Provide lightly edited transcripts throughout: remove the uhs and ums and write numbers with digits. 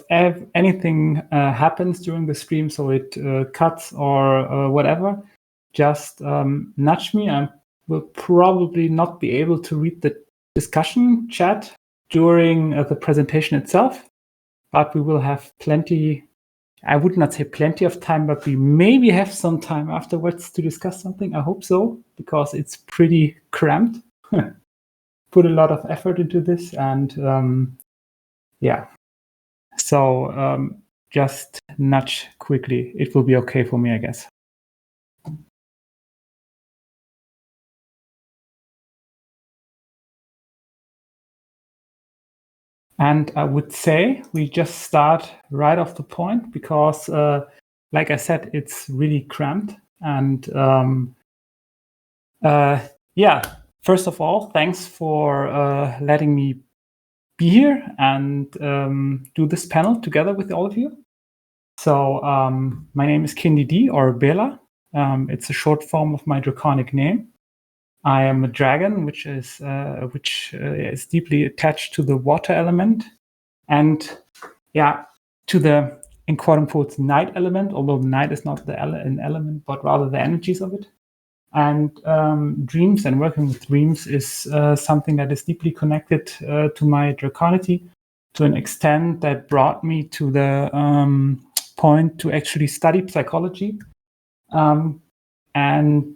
anything happens during the stream, so it cuts or whatever, just nudge me. I will probably not be able to read the discussion chat during the presentation itself, but we will have plenty. I would not say plenty of time, but we maybe have some time afterwards to discuss something. I hope so, because it's pretty cramped. Put a lot of effort into this, and yeah. So just nudge quickly. It will be okay for me, I guess. And I would say we just start right off the point because, like I said, it's really cramped. And yeah, first of all, thanks for letting me be here and do this panel together with all of you. So my name is Kindi D, or Bela. It's a short form of my Draconic name. I am a dragon, which is deeply attached to the water element, and yeah, to the, in quote unquote, night element. Although night is not an element, but rather the energies of it. And dreams and working with dreams is something that is deeply connected to my draconity, to an extent that brought me to the point to actually study psychology. And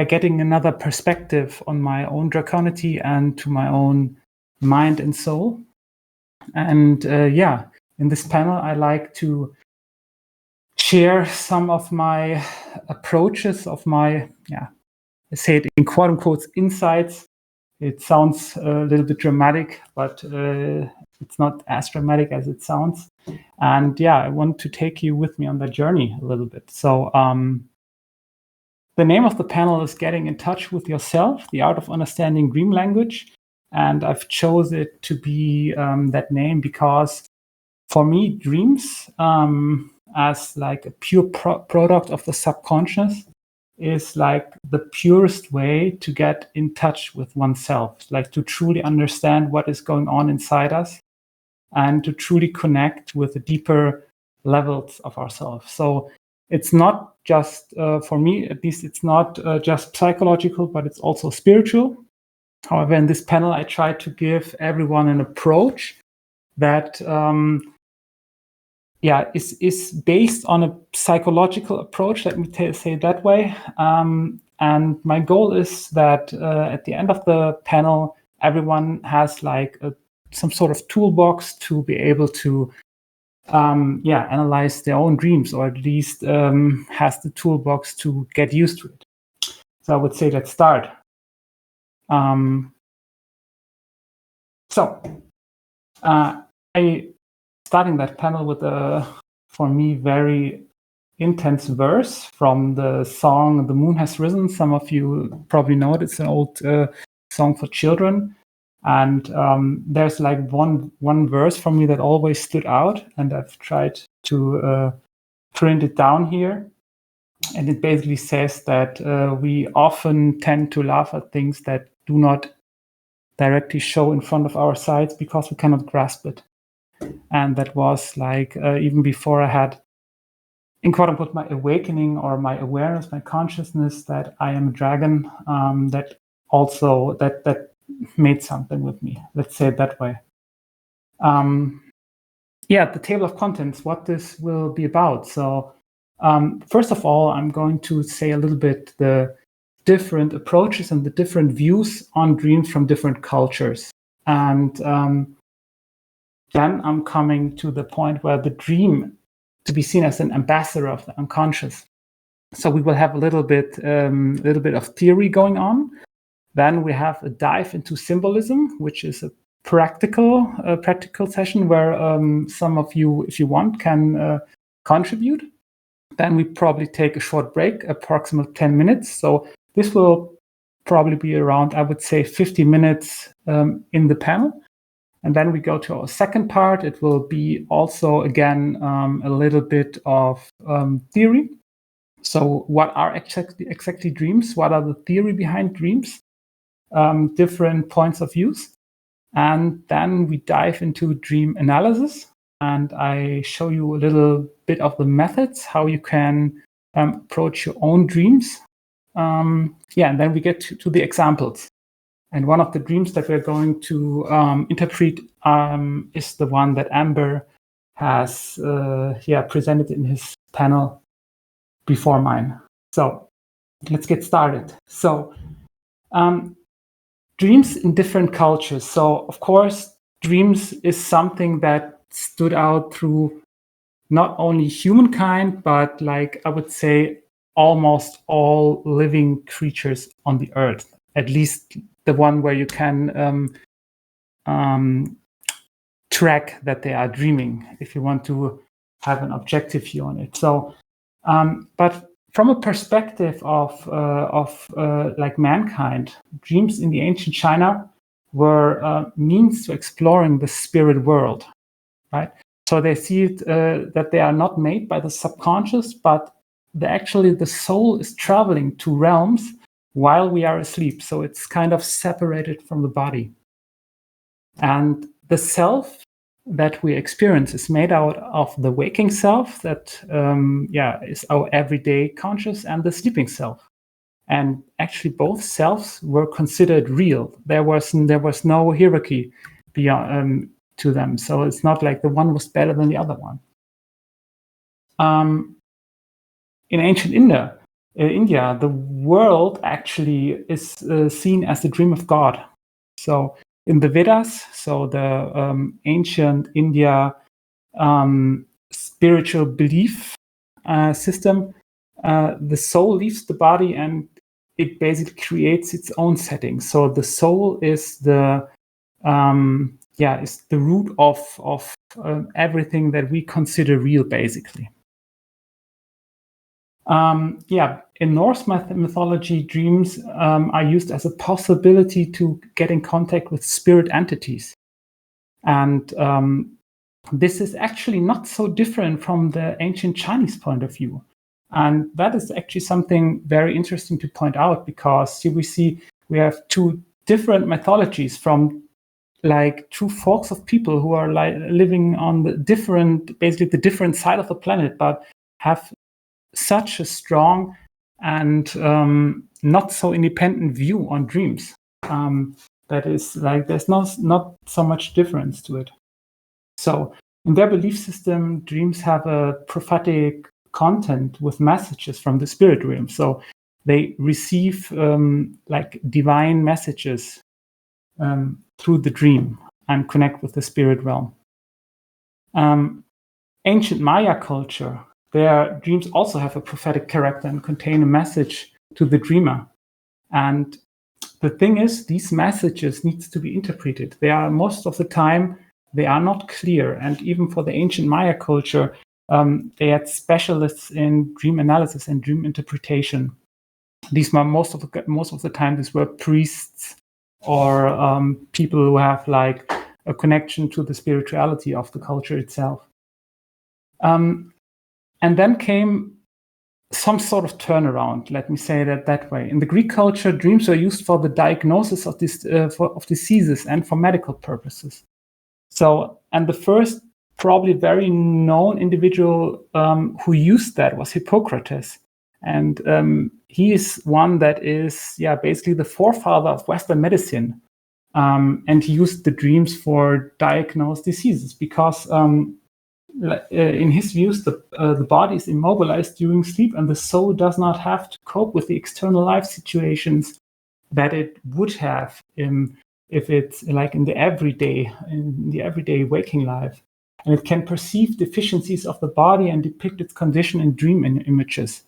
getting another perspective on my own draconity and to my own mind and soul. And in this panel, I like to share some of my approaches of my, I say it in quote unquote, insights. It sounds a little bit dramatic, but it's not as dramatic as it sounds. And yeah, I want to take you with me on that journey a little bit. So the name of the panel is Getting in Touch with Yourself, the Art of Understanding Dream Language. And I've chosen it to be that name because for me, dreams as like a pure product of the subconscious is like the purest way to get in touch with oneself, like to truly understand what is going on inside us and to truly connect with the deeper levels of ourselves. So it's not just, for me at least, it's not just psychological, but it's also spiritual. However, in this panel, I try to give everyone an approach that is based on a psychological approach, let me say it that way. And my goal is that at the end of the panel, everyone has like some sort of toolbox to be able to analyze their own dreams, or at least has the toolbox to get used to it. So I would say let's start. I starting that panel with a, for me, very intense verse from the song "The Moon Has Risen." Some of you probably know it. It's an old song for children. And there's like one verse for me that always stood out, and I've tried to print it down here. And it basically says that we often tend to laugh at things that do not directly show in front of our sights because we cannot grasp it. And that was like even before I had, in quote unquote, my awakening or my awareness, my consciousness that I am a dragon, that also that made something with me. Let's say it that way. The table of contents, what this will be about. So first of all, I'm going to say a little bit the different approaches and the different views on dreams from different cultures. And then I'm coming to the point where the dream to be seen as an ambassador of the unconscious. So we will have a little bit of theory going on. Then we have a dive into symbolism, which is a practical session where some of you, if you want, can contribute. Then we probably take a short break, approximately 10 minutes. So this will probably be around, I would say, 50 minutes in the panel. And then we go to our second part. It will be also, again, a little bit of theory. So what are exactly dreams? What are the theory behind dreams? Different points of views. And then we dive into dream analysis. and I show you a little bit of the methods, how you can approach your own dreams. And then we get to the examples. And one of the dreams that we're going to interpret is the one that Amber has presented in his panel before mine. So let's get started. So dreams in different cultures. So of course, dreams is something that stood out through not only humankind, but like I would say almost all living creatures on the earth, at least the one where you can track that they are dreaming if you want to have an objective view on it. So, but from a perspective of like mankind, dreams in the ancient China were means to exploring the spirit world, right? So they see it that they are not made by the subconscious, but actually the soul is traveling to realms while we are asleep. So it's kind of separated from the body. And the self that we experience is made out of the waking self that is our everyday conscious, and the sleeping self. And actually both selves were considered real. There was no hierarchy beyond to them. So it's not like the one was better than the other one. In ancient India, the world actually is seen as the dream of God. So in the Vedas, so the ancient India spiritual belief system, the soul leaves the body and it basically creates its own setting. So the soul is the root of everything that we consider real, basically. In Norse mythology, dreams are used as a possibility to get in contact with spirit entities. And this is actually not so different from the ancient Chinese point of view. And that is actually something very interesting to point out, because here we have two different mythologies from like two folks of people who are like living on the different side of the planet, but have such a strong and not so independent view on dreams. That is like there's not so much difference to it. So in their belief system, dreams have a prophetic content with messages from the spirit realm. So they receive like divine messages through the dream and connect with the spirit realm. Ancient Maya culture, their dreams also have a prophetic character and contain a message to the dreamer. And the thing is, these messages need to be interpreted. They are most of the time, they are not clear. And even for the ancient Maya culture, they had specialists in dream analysis and dream interpretation. These were most of the time, these were priests or people who have like a connection to the spirituality of the culture itself. And then came some sort of turnaround, let me say that way. In the Greek culture, dreams were used for the diagnosis of diseases and for medical purposes. So, and the first probably very known individual who used that was Hippocrates. And he is one that is, basically the forefather of Western medicine. And he used the dreams for diagnosed diseases because in his views, the body is immobilized during sleep, and the soul does not have to cope with the external life situations that it would have if it's like in the everyday waking life. And it can perceive deficiencies of the body and depict its condition in dream images.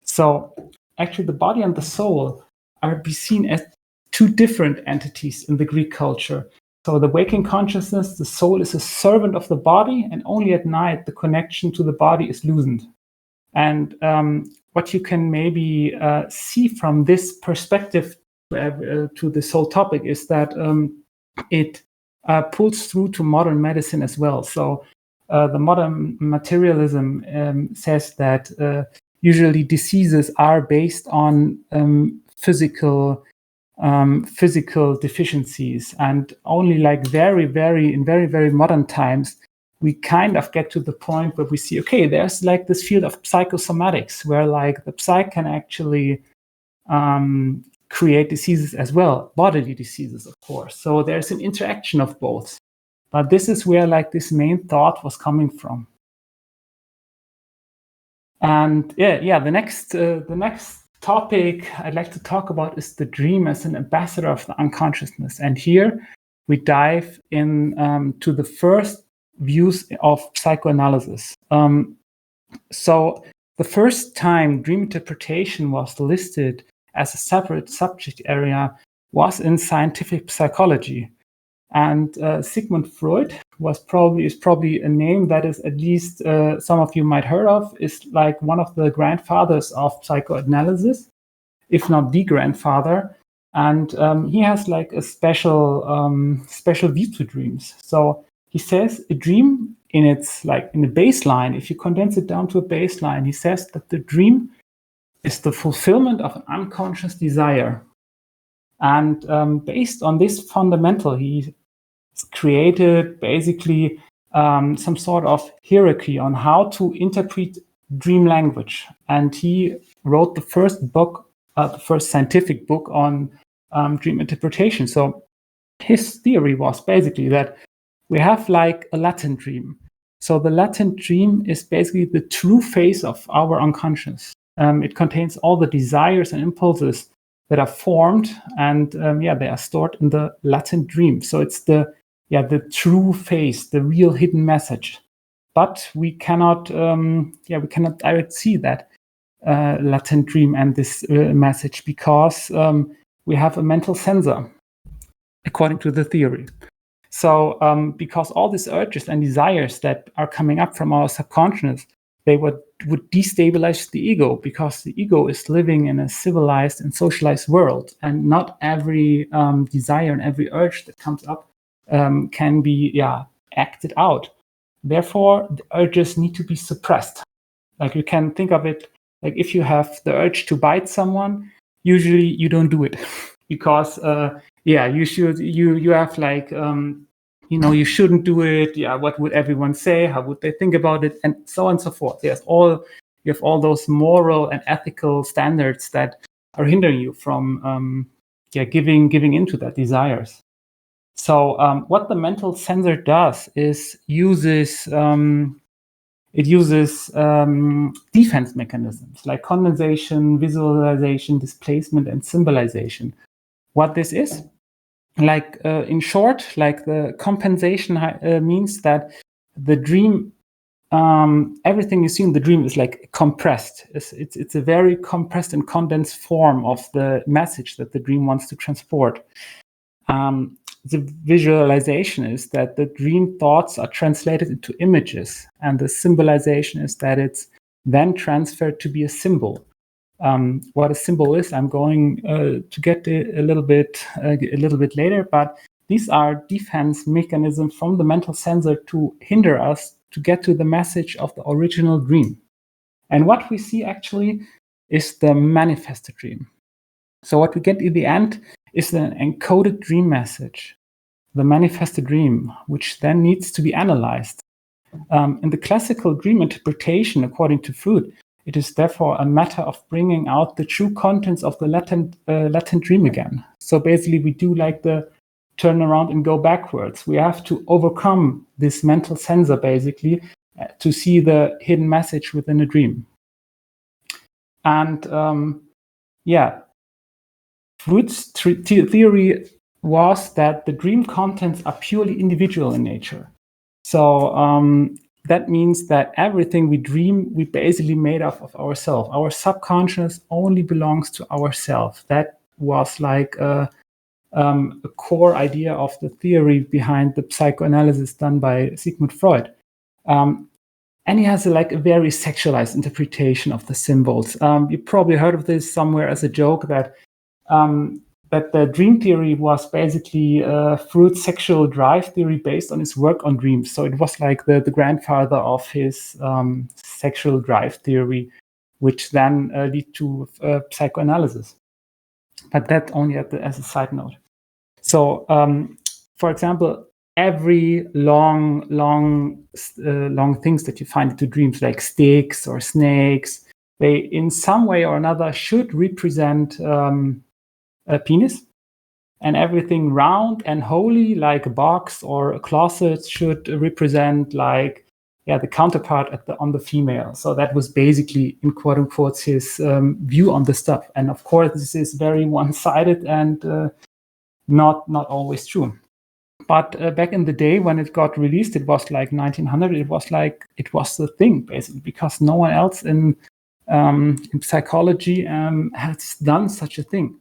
So actually, the body and the soul are be seen as two different entities in the Greek culture. So the waking consciousness, the soul is a servant of the body, and only at night the connection to the body is loosened. And what you can maybe see from this perspective to this whole topic is that it pulls through to modern medicine as well. So the modern materialism says that usually diseases are based on physical deficiencies, and only like very, very modern times we kind of get to the point where we see, okay, there's like this field of psychosomatics where like the psyche can actually create diseases as well, bodily diseases, of course. So there's an interaction of both. But this is where like this main thought was coming from. And the next topic I'd like to talk about is the dream as an ambassador of the unconsciousness. And here we dive in to the first views of psychoanalysis. So the first time dream interpretation was listed as a separate subject area was in scientific psychology. And Sigmund Freud is probably a name that is at least some of you might heard of, is like one of the grandfathers of psychoanalysis, if not the grandfather. And he has like a special view to dreams. So he says a dream in the baseline, if you condense it down to a baseline, he says that the dream is the fulfillment of an unconscious desire. And based on this fundamental, he created basically some sort of hierarchy on how to interpret dream language. And he wrote the first book, the first scientific book on dream interpretation. So his theory was basically that we have like a latent dream. So the latent dream is basically the true face of our unconscious. It contains all the desires and impulses that are formed, and they are stored in the latent dream. So it's the true face, the real hidden message. But we cannot directly see that latent dream and this message because we have a mental censor, according to the theory. So because all these urges and desires that are coming up from our subconscious, they would destabilize the ego, because the ego is living in a civilized and socialized world, and not every desire and every urge that comes up can be acted out. Therefore, the urges need to be suppressed. Like, you can think of it like if you have the urge to bite someone, usually you don't do it because you have like you shouldn't do it. What would everyone say? How would they think about it? And so on and so forth. You have all those moral and ethical standards that are hindering you from giving into that desires. So what the mental censor does is uses defense mechanisms like condensation, visualization, displacement, and symbolization. What this is, like in short, like the compensation means that the dream, everything you see in the dream is like compressed. It's a very compressed and condensed form of the message that the dream wants to transport. The visualization is that the dream thoughts are translated into images, and the symbolization is that it's then transferred to be a symbol. What a symbol is, I'm going to get a little bit later, but these are defense mechanisms from the mental censor to hinder us to get to the message of the original dream. And what we see actually is the manifested dream. So what we get in the end is an encoded dream message, the manifested dream, which then needs to be analyzed. In the classical dream interpretation, according to Freud, it is therefore a matter of bringing out the true contents of the latent dream again. So basically, we do like the turn around and go backwards. We have to overcome this mental censor, basically, to see the hidden message within a dream. And Freud's theory was that the dream contents are purely individual in nature. So that means that everything we dream, we basically made up of ourselves. Our subconscious only belongs to ourselves. That was like a core idea of the theory behind the psychoanalysis done by Sigmund Freud. And he has a very sexualized interpretation of the symbols. You probably heard of this somewhere as a joke that the dream theory was basically Freud's sexual drive theory based on his work on dreams. So it was like the grandfather of his sexual drive theory, which then led to psychoanalysis. But that only as a side note. So, for example, every long things that you find into dreams, like sticks or snakes, they in some way or another should represent a penis. And everything round and holy, like a box or a closet, should represent like the counterpart on the female. So that was basically, in quote unquote, his view on the stuff. And of course, this is very one-sided and not always true. But back in the day when it got released, it was like 1900. It was the thing basically, because no one else in psychology has done such a thing.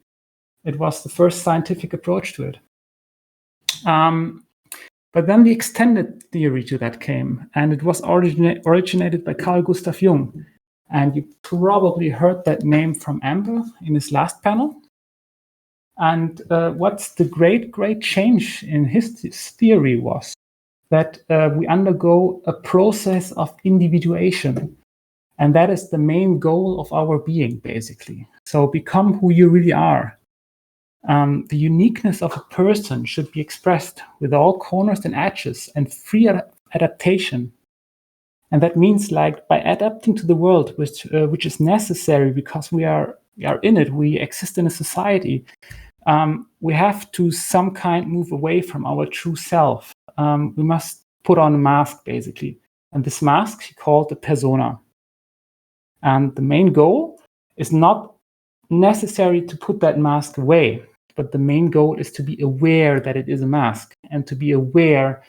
It was the first scientific approach to it. But then the extended theory to that came, and it was originated by Carl Gustav Jung. And you probably heard that name from Amber in his last panel. And what's the great change in his theory was that we undergo a process of individuation. And that is the main goal of our being, basically. So become who you really are. The uniqueness of a person should be expressed with all corners and edges and free adaptation. And that means like by adapting to the world, which is necessary because we are in it, we exist in a society. We have to some kind move away from our true self. We must put on a mask, basically. And this mask he called the persona. And the main goal is not necessary to put that mask away, but the main goal is to be aware that it is a mask and to be aware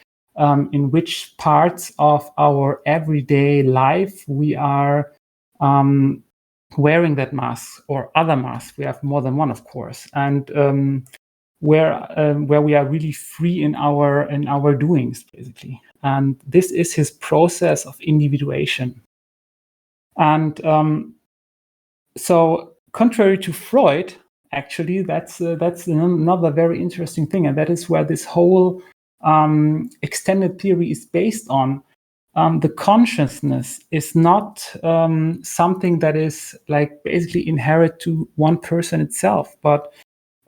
in which parts of our everyday life we are wearing that mask or other masks. We have more than one, of course, and where we are really free in our doings, basically. And this is his process of individuation. And so, contrary to Freud, actually, that's another very interesting thing, and that is where this whole extended theory is based on. The consciousness is not something that is like basically inherent to one person itself, but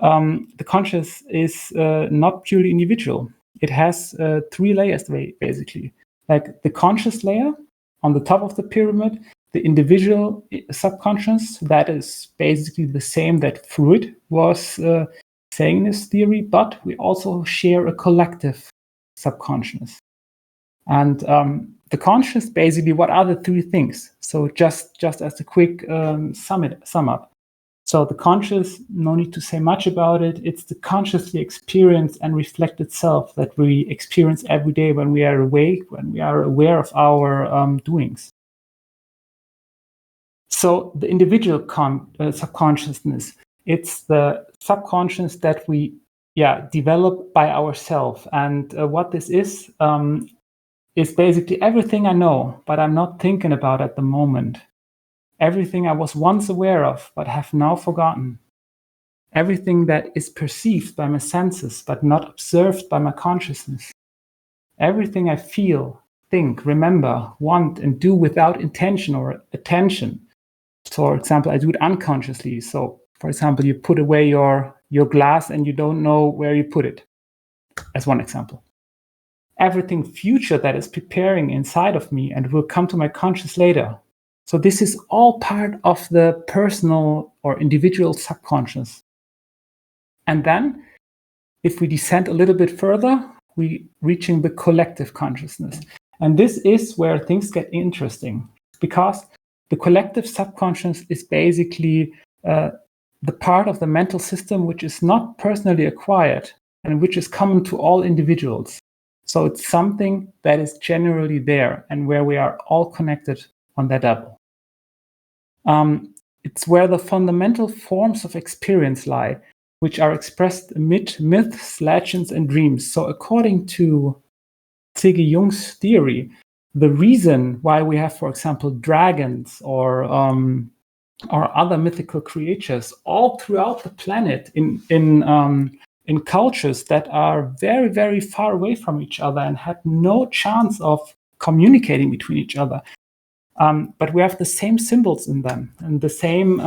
the conscious is not purely individual. It has 3 layers, basically. Like the conscious layer on the top of the pyramid, the individual subconscious, that is basically the same that Freud was saying in his theory, but we also share a collective subconscious. And the conscious, basically, what are the 3 things? So just as a quick sum up. So the conscious, no need to say much about it. It's the consciously experienced and reflected self that we experience every day when we are awake, when we are aware of our doings. So the individual subconsciousness, it's the subconscious that we develop by ourselves. And what this is basically everything I know, but I'm not thinking about at the moment. Everything I was once aware of, but have now forgotten. Everything that is perceived by my senses, but not observed by my consciousness. Everything I feel, think, remember, want, and do without intention or attention. So, for example, I do it unconsciously. So, for example, you put away your glass and you don't know where you put it, as one example. Everything future that is preparing inside of me and will come to my conscious later. So this is all part of the personal or individual subconscious. And then, if we descend a little bit further, we reaching the collective consciousness. And this is where things get interesting, because the collective subconscious is basically the part of the mental system which is not personally acquired and which is common to all individuals. So it's something that is generally there and where we are all connected on that level. It's where the fundamental forms of experience lie, which are expressed amid myths, legends, and dreams. So according to C.G. Jung's theory, the reason why we have, for example, dragons or other mythical creatures all throughout the planet in cultures that are very, very far away from each other and had no chance of communicating between each other. But we have the same symbols in them and the same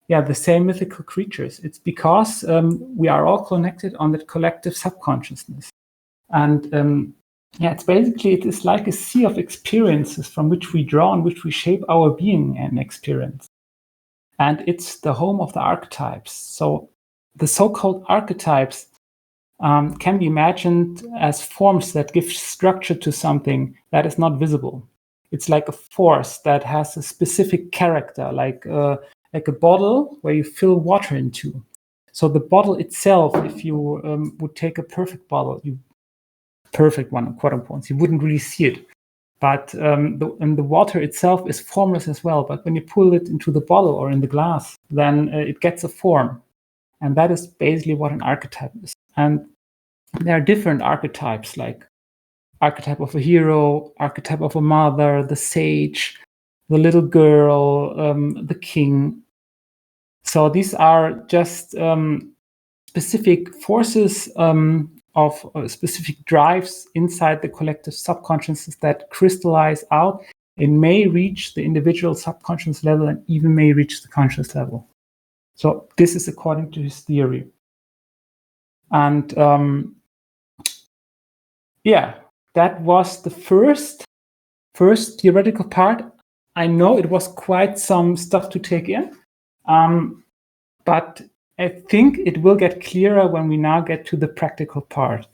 the same mythical creatures. It's because we are all connected on that collective subconsciousness. And it's basically, it is like a sea of experiences from which we draw and which we shape our being and experience. And it's the home of the archetypes. So the so-called archetypes can be imagined as forms that give structure to something that is not visible. It's like a force that has a specific character, like a bottle where you fill water into. So the bottle itself, if you would take a perfect bottle, perfect one, quote unquote, you wouldn't really see it. But the water itself is formless as well. But when you pull it into the bottle or in the glass, then it gets a form. And that is basically what an archetype is. And there are different archetypes, like archetype of a hero, archetype of a mother, the sage, the little girl, the king. So these are just specific forces of specific drives inside the collective subconsciousness that crystallize out and may reach the individual subconscious level and even may reach the conscious level. So this is according to his theory. And that was the first theoretical part. I know it was quite some stuff to take in, but I think it will get clearer when we now get to the practical part.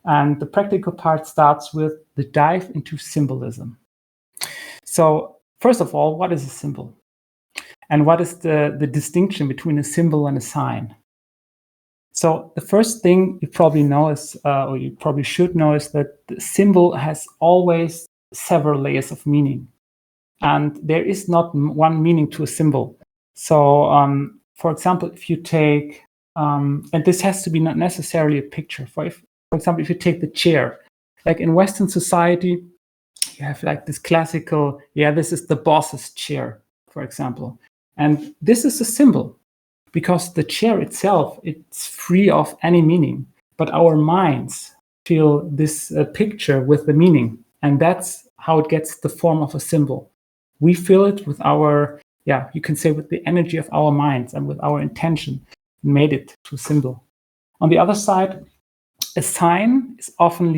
And the practical part starts with the dive into symbolism. So first of all, what is a symbol? And what is the distinction between a symbol and a sign? So the first thing you probably know is, or you probably should know, is that the symbol has always several layers of meaning. And there is not one meaning to a symbol. So for example, if you take, and this has to be not necessarily a picture. For example, if you take the chair, like in Western society, you have like this classical, this is the boss's chair, for example. And this is a symbol because the chair itself, it's free of any meaning. But our minds fill this picture with the meaning. And that's how it gets the form of a symbol. We fill it with our, you can say with the energy of our minds and with our intention, made it to a symbol. On the other side, a sign is often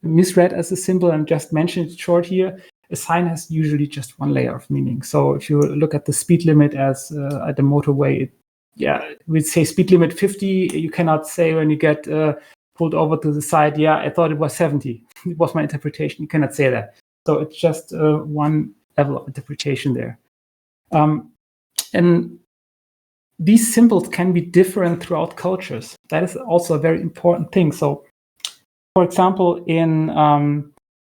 misread as a symbol, and just mentioned it short here. A sign has usually just one layer of meaning. So if you look at the speed limit as at the motorway, we'd say speed limit 50. You cannot say when you get pulled over to the side, I thought it was 70. It was my interpretation. You cannot say that. So it's just one level of interpretation there. And these symbols can be different throughout cultures. That is also a very important thing. So, for example, in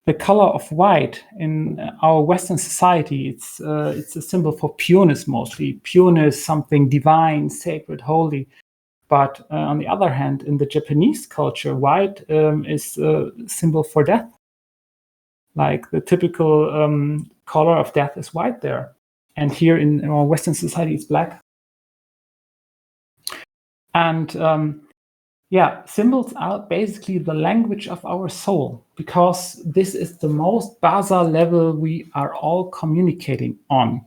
the color of white in our Western society, it's a symbol for pureness mostly. Pureness, something divine, sacred, holy. But on the other hand, in the Japanese culture, white is a symbol for death. Like the typical color of death is white there. And here in our Western society, it's black. And symbols are basically the language of our soul, because this is the most basal level we are all communicating on.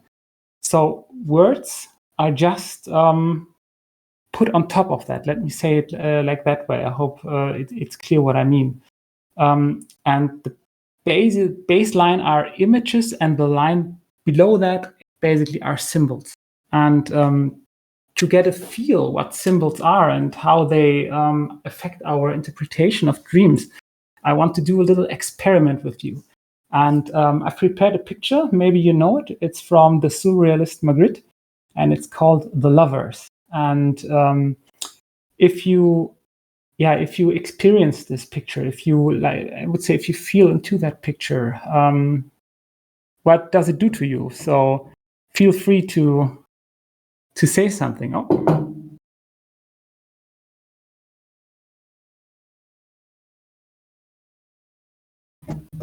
So words are just put on top of that. Let me say it like that way. I hope it's clear what I mean. And the baseline are images, and the line below that basically are symbols. And to get a feel what symbols are and how they affect our interpretation of dreams, I want to do a little experiment with you. And I've prepared a picture. Maybe you know it. It's from the surrealist Magritte, and it's called The Lovers. And if you experience this picture, if you I would say, if you feel into that picture, what does it do to you? So feel free to say something.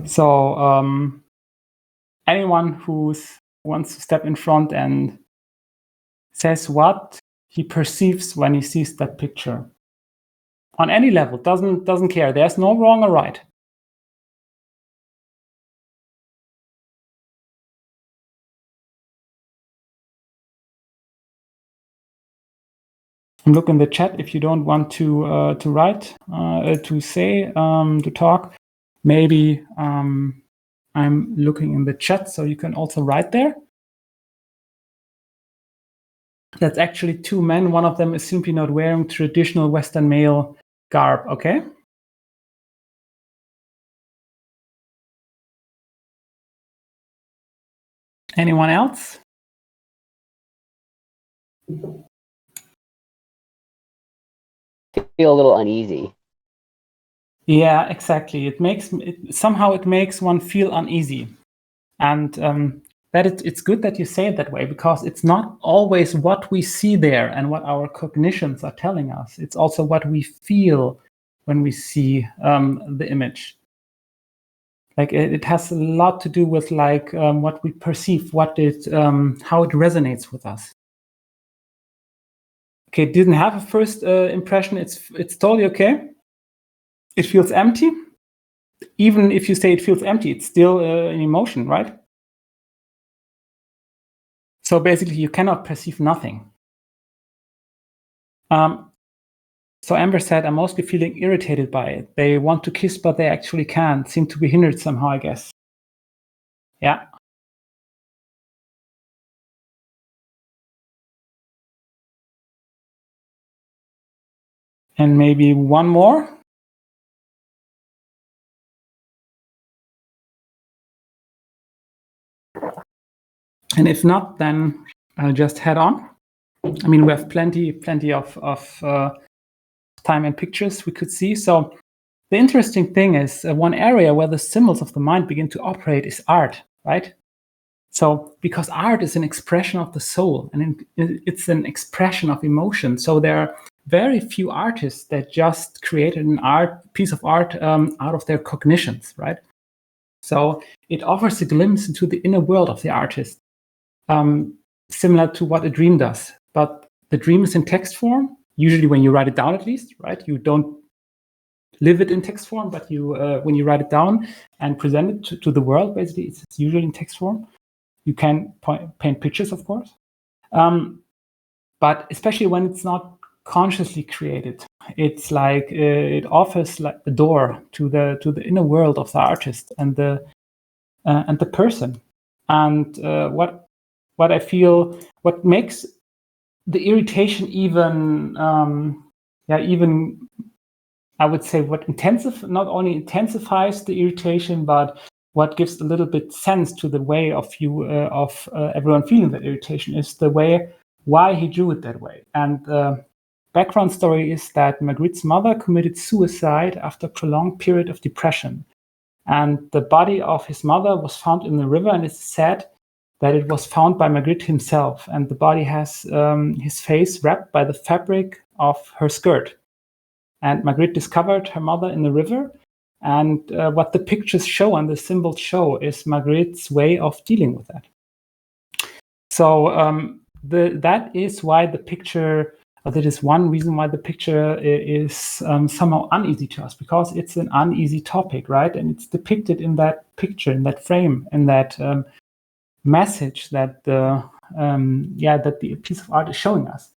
So anyone who wants to step in front and says what he perceives when he sees that picture, on any level, doesn't care. There's no wrong or right. And look in the chat if you don't want to write, to say, to talk. Maybe I'm looking in the chat, so you can also write there. That's actually two men. One of them is simply not wearing traditional Western male garb, okay? Anyone else? Feel a little uneasy. Yeah, exactly. Somehow it makes one feel uneasy. And it's good that you say it that way, because it's not always what we see there and what our cognitions are telling us. It's also what we feel when we see the image. Like it has a lot to do with like what we perceive, how it resonates with us. Okay, didn't have a first impression. It's totally okay. It feels empty. Even if you say it feels empty, it's still an emotion, right? So basically, you cannot perceive nothing. So Amber said, I'm mostly feeling irritated by it. They want to kiss, but they actually can't. Seem to be hindered somehow, I guess. Yeah. And maybe one more. And if not, then I'll just head on. I mean, we have plenty of time and pictures we could see. So the interesting thing is one area where the symbols of the mind begin to operate is art, right? So because art is an expression of the soul and it's an expression of emotion. So there are very few artists that just created an piece of art out of their cognitions, right? So it offers a glimpse into the inner world of the artist, similar to what a dream does. But the dream is in text form, usually when you write it down at least, right? You don't live it in text form, but when you write it down and present it to the world, basically, it's usually in text form. You can paint pictures, of course. But especially when it's not consciously created, it's like it offers like a door to the inner world of the artist and the person. And what I feel, what makes the irritation even I would say not only intensifies the irritation, but what gives a little bit sense to the way of everyone feeling that irritation is the way why he drew it that way. And the background story is that Magritte's mother committed suicide after a prolonged period of depression. And the body of his mother was found in the river, and it's said that it was found by Magritte himself. And the body has his face wrapped by the fabric of her skirt. And Magritte discovered her mother in the river. And what the pictures show and the symbols show is Magritte's way of dealing with that. So that is why the picture, that is one reason why the picture is somehow uneasy to us, because it's an uneasy topic, right? And it's depicted in that picture, in that frame, in that message that that the piece of art is showing us.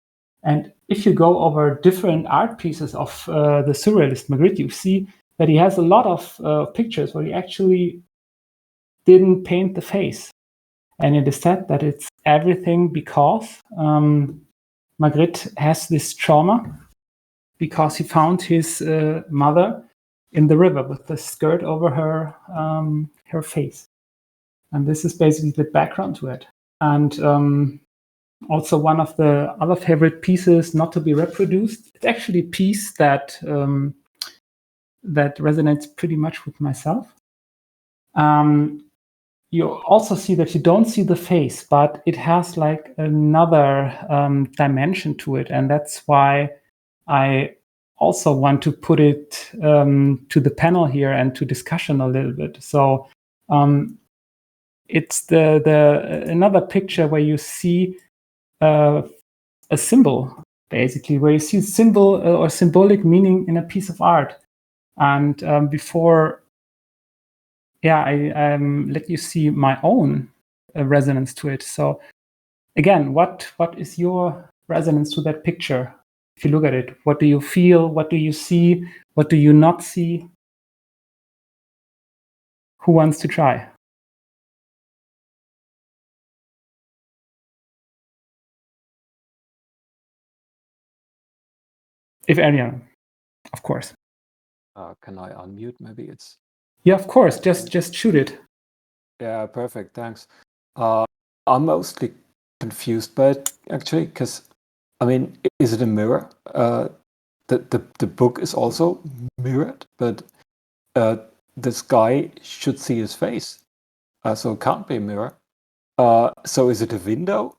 And if you go over different art pieces of the surrealist Magritte, you see that he has a lot of pictures where he actually didn't paint the face. And it is said that it's everything because Magritte has this trauma because he found his mother in the river with the skirt over her face. And this is basically the background to it. And also one of the other favorite pieces not to be reproduced. It's actually a piece that that resonates pretty much with myself. You also see that you don't see the face, but it has like another dimension to it, and that's why I also want to put it to the panel here and to discussion a little bit. So it's the another picture where you see a symbol, basically, where you see symbol or symbolic meaning in a piece of art. And before, I let you see my own resonance to it. So again, what is your resonance to that picture? if you look at it? What do you feel? What do you see? What do you not see? Who wants to try? If anyone, of course. Can I unmute? Maybe it's... Yeah, of course. Just shoot it. Yeah, perfect. Thanks. I'm mostly confused by it, actually, because, I mean, is it a mirror? The book is also mirrored, but this guy should see his face, so it can't be a mirror. So is it a window?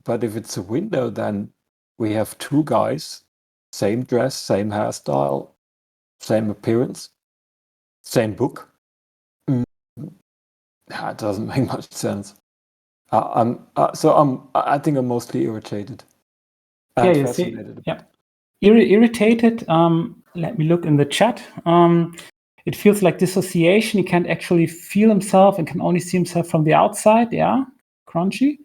But if it's a window, then we have two guys, same dress, same hairstyle, same appearance, same book. It doesn't make much sense. I think I'm mostly irritated and fascinated. Yeah, irritated. Let me look in the chat. It feels like dissociation. He can't actually feel himself and can only see himself from the outside. Yeah, crunchy.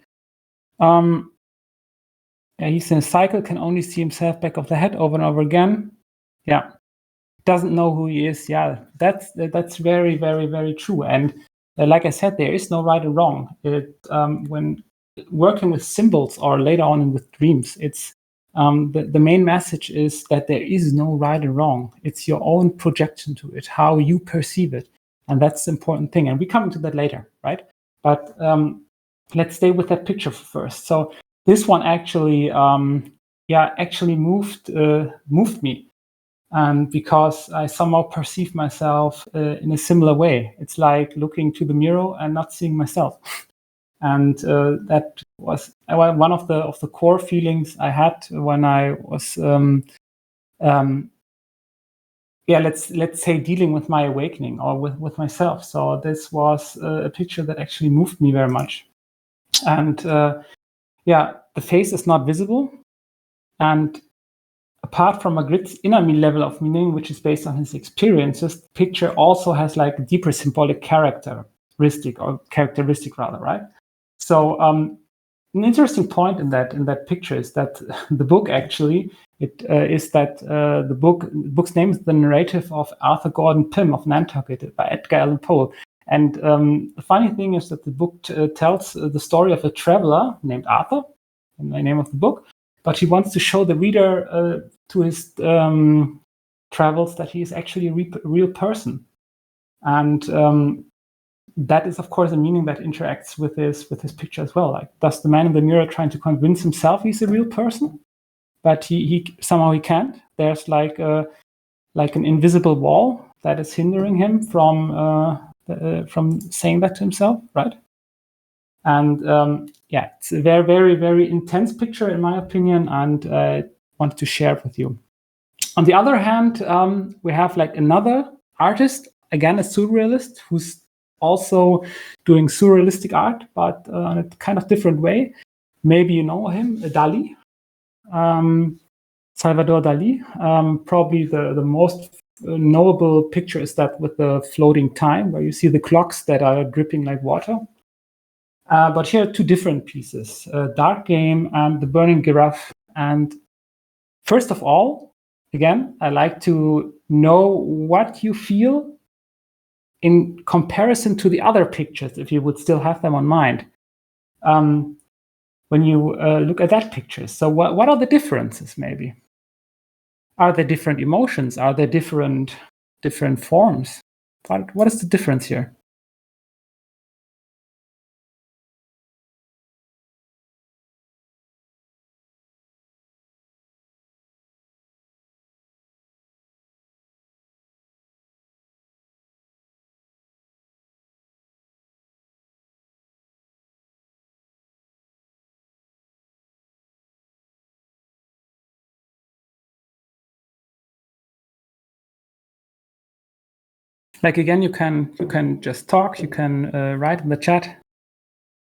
Yeah, he's in a cycle, can only see himself back of the head over and over again. Yeah, doesn't know who he is. Yeah, that's very, very, very true. And like I said, there is no right or wrong. When working with symbols or later on with dreams, it's the main message is that there is no right or wrong. It's your own projection to it, how you perceive it, and that's the important thing. And we come into that later, right? But let's stay with that picture first. So this one actually, actually moved me. And because I somehow perceive myself in a similar way. It's like looking to the mirror and not seeing myself. And that was one of the core feelings I had when I was, let's say dealing with my awakening or with myself. So this was a picture that actually moved me very much. And the face is not visible. And apart from Magritte's inner level of meaning, which is based on his experiences, the picture also has like a deeper symbolic characteristic, right? So an interesting point in that picture is that the book actually the book's name is The Narrative of Arthur Gordon Pym of Nantucket by Edgar Allan Poe. And the funny thing is that the book tells the story of a traveler named Arthur, in the name of the book, but he wants to show the reader to his travels that he is actually a real person. And that is, of course, a meaning that interacts with his picture as well. Like, does the man in the mirror trying to convince himself he's a real person? But he somehow he can't. There's like an invisible wall that is hindering him from saying that to himself, right? And it's a very, very, very intense picture in my opinion, and I wanted to share it with you. On the other hand, we have like another artist, again a surrealist, who's also doing surrealistic art, but in a kind of different way. Maybe you know him, Dali, Salvador Dali. Probably the most knowable picture is that with the floating time, where you see the clocks that are dripping like water. But here are two different pieces, Dark Game and The Burning Giraffe. And first of all, again, I like to know what you feel in comparison to the other pictures, if you would still have them on mind, when you look at that picture. So what are the differences, maybe? Are there different emotions? Are there different forms? What is the difference here? Like, again, you can just talk, you can write in the chat.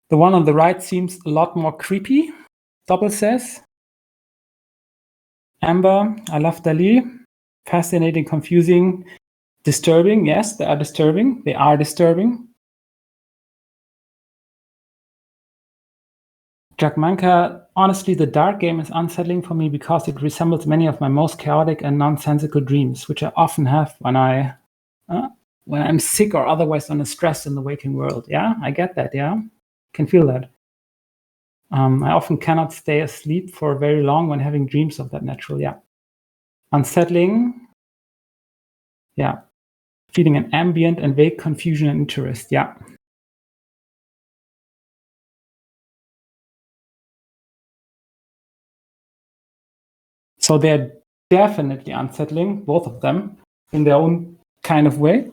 The one on the right seems a lot more creepy, Double says. Amber, I love Dali. Fascinating, confusing, disturbing. Yes, they are disturbing. They are disturbing. Jackmanka, honestly, the dark game is unsettling for me because it resembles many of my most chaotic and nonsensical dreams, which I often have when I'm sick or otherwise under stress in the waking world. Yeah, I get that. Yeah, can feel that. I often cannot stay asleep for very long when having dreams of that natural. Yeah, unsettling. Yeah, feeling an ambient and vague confusion and interest. Yeah. So they're definitely unsettling, both of them, in their own kind of way.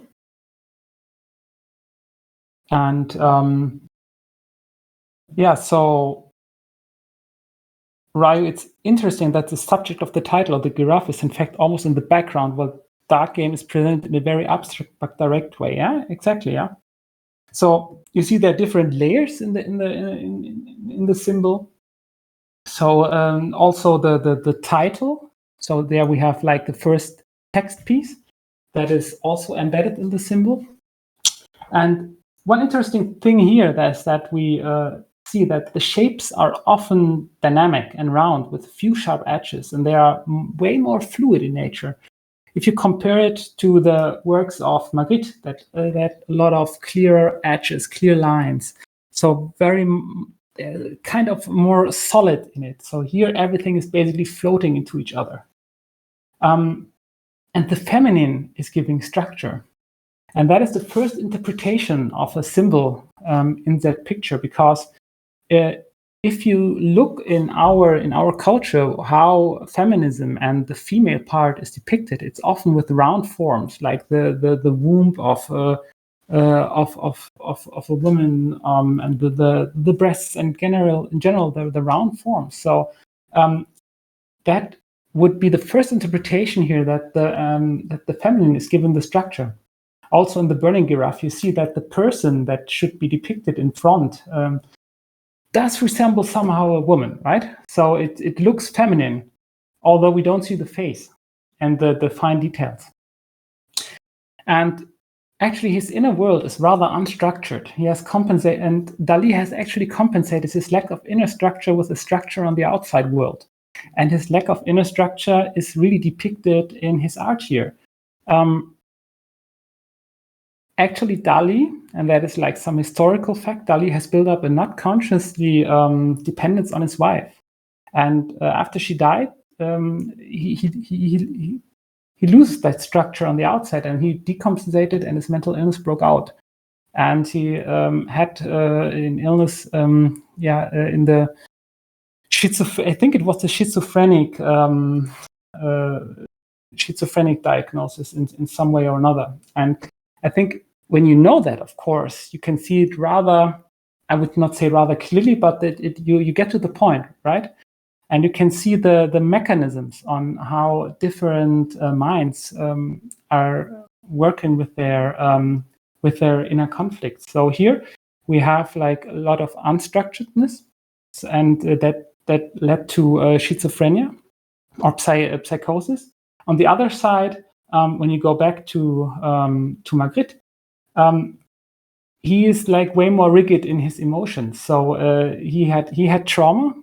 And so Ryu, it's interesting that the subject of the title of the giraffe is in fact almost in the background, while dark game is presented in a very abstract but direct way. Yeah, exactly. Yeah. So you see there are different layers in the symbol. So also the title. So there we have like the first text piece that is also embedded in the symbol. And one interesting thing here is that we see that the shapes are often dynamic and round with few sharp edges, and they are way more fluid in nature. If you compare it to the works of Magritte, that a lot of clearer edges, clear lines, so very kind of more solid in it. So here everything is basically floating into each other. And the feminine is giving structure. And that is the first interpretation of a symbol in that picture, because if you look in our culture, how feminism and the female part is depicted, it's often with round forms, like the womb of a woman, and the breasts, and in general the round forms. So that would be the first interpretation here, that the feminine is given the structure. Also in the burning giraffe, you see that the person that should be depicted in front does resemble somehow a woman, right? So it looks feminine, although we don't see the face and the fine details. And actually his inner world is rather unstructured. He has compensated, and Dali has actually compensated his lack of inner structure with a structure on the outside world. And his lack of inner structure is really depicted in his art here. Actually, Dali, and that is like some historical fact, Dali has built up a not consciously dependence on his wife. And after she died, he loses that structure on the outside, and he decompensated, and his mental illness broke out. And he had an illness, in the I think it was the schizophrenic diagnosis in some way or another. And I think when you know that, of course, you can see it rather, I would not say rather clearly, but you get to the point, right? And you can see the mechanisms on how different minds are working with their inner conflicts. So here we have like a lot of unstructuredness, and that led to schizophrenia or psychosis. On the other side, when you go back to Magritte, he is like way more rigid in his emotions. So he had trauma,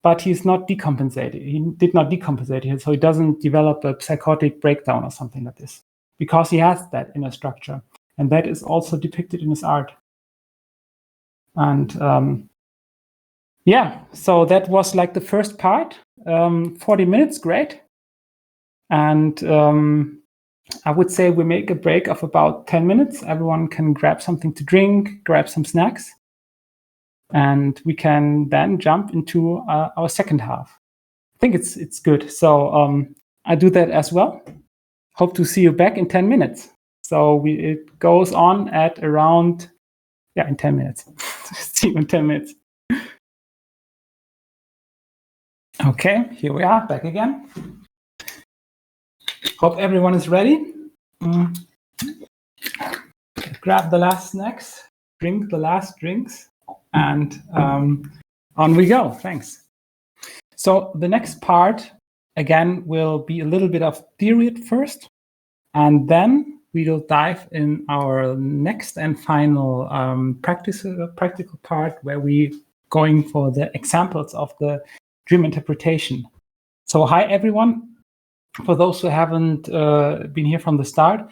but he's not decompensated. He did not decompensate, so he doesn't develop a psychotic breakdown or something like this, because he has that inner structure, and that is also depicted in his art. And so that was like the first part. 40 minutes, great. And I would say we make a break of about 10 minutes. Everyone can grab something to drink, grab some snacks, and we can then jump into our second half. I think it's good. So I do that as well. Hope to see you back in 10 minutes. So it goes on at around, in 10 minutes. See you in 10 minutes. Okay, here we are, back again. Hope everyone is ready. Grab the last snacks, drink the last drinks, and on we go. Thanks. So the next part, again, will be a little bit of theory at first, and then we will dive in our next and final practical part, where we going for the examples of the dream interpretation. So hi, everyone. For those who haven't been here from the start,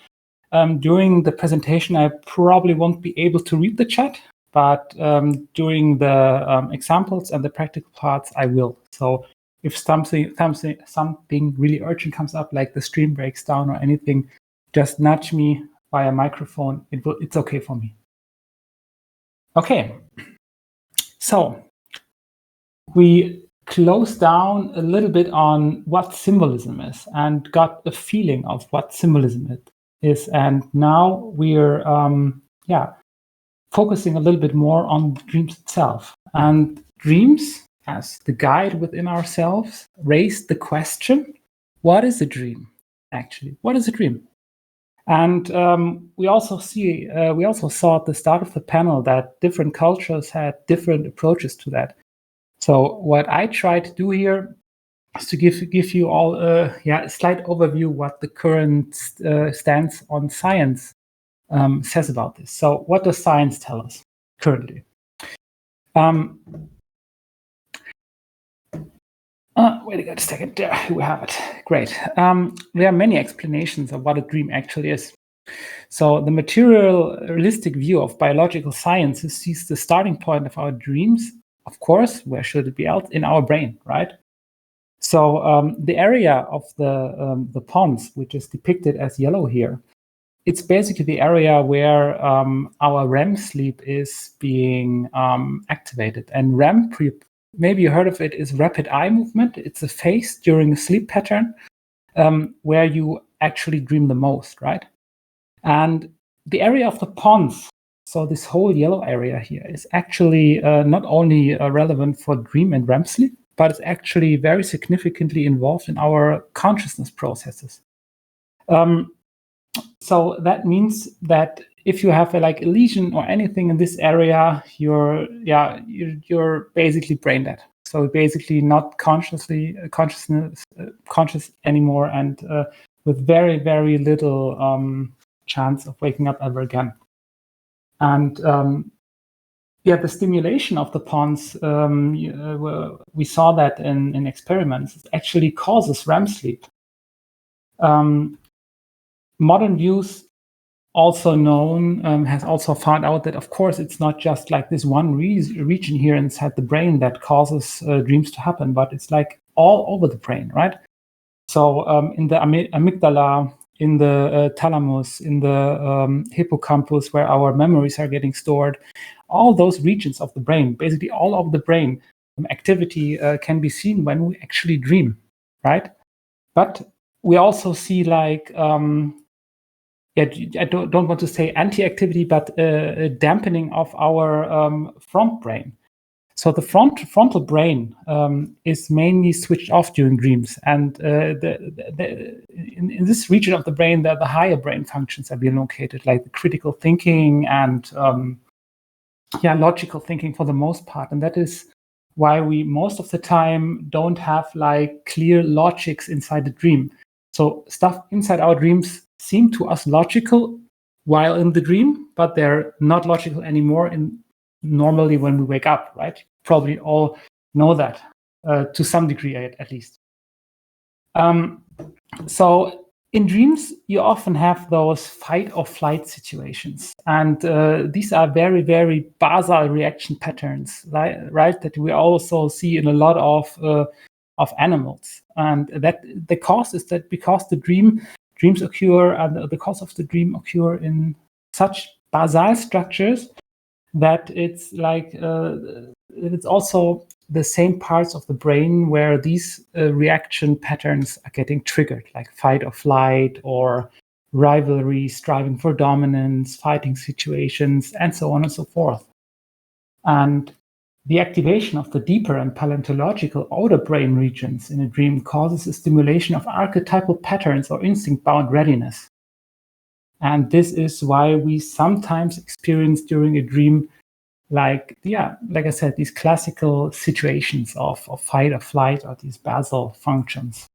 during the presentation, I probably won't be able to read the chat, but during the examples and the practical parts, I will. So if something really urgent comes up, like the stream breaks down or anything, just nudge me via microphone. It's okay for me. Okay. So we closed down a little bit on what symbolism is and got a feeling of what symbolism is. And now we're focusing a little bit more on dreams itself. And dreams, as the guide within ourselves, raise the question, what is a dream, actually? What is a dream? And we also saw at the start of the panel that different cultures had different approaches to that. So what I try to do here is to give you all a slight overview what the current stance on science says about this. So what does science tell us currently? Wait a second. There we have it. Great. There are many explanations of what a dream actually is. So the materialistic view of biological sciences sees the starting point of our dreams. Of course, where should it be else? In our brain, right? So the area of the pons, which is depicted as yellow here, it's basically the area where our REM sleep is being activated. And REM, maybe you heard of it, is rapid eye movement. It's a phase during a sleep pattern where you actually dream the most, right? And the area of the pons, so this whole yellow area here, is actually not only relevant for dream and REM sleep, but it's actually very significantly involved in our consciousness processes. So that means that if you have a lesion or anything in this area, you're basically brain dead. So basically not conscious anymore, and with very, very little chance of waking up ever again. And the stimulation of the pons, we saw that in experiments, it actually causes REM sleep. Modern views has also found out that, of course, it's not just like this one region here inside the brain that causes dreams to happen, but it's like all over the brain, right? So in the amygdala, in the thalamus, in the hippocampus, where our memories are getting stored, all those regions of the brain, basically all of the brain activity can be seen when we actually dream, right? But we also see I don't want to say anti-activity, but a dampening of our front brain. So the frontal brain is mainly switched off during dreams, and in this region of the brain, the higher brain functions are being located, like the critical thinking and logical thinking for the most part, and that is why we most of the time don't have clear logics inside the dream. So stuff inside our dreams seem to us logical while in the dream, but they're not logical anymore normally when we wake up, right? Probably all know that to some degree at least. So in dreams, you often have those fight or flight situations. And these are very, very basal reaction patterns, right? That we also see in a lot of animals. And that the cause is that because the dreams occur, and the cause of the dream occur in such basal structures that it's it's also the same parts of the brain where these reaction patterns are getting triggered, like fight or flight, or rivalry, striving for dominance, fighting situations, and so on and so forth. And the activation of the deeper and paleontological outer brain regions in a dream causes a stimulation of archetypal patterns or instinct-bound readiness. And this is why we sometimes experience during a dream like I said, these classical situations of fight or flight, or these basal functions.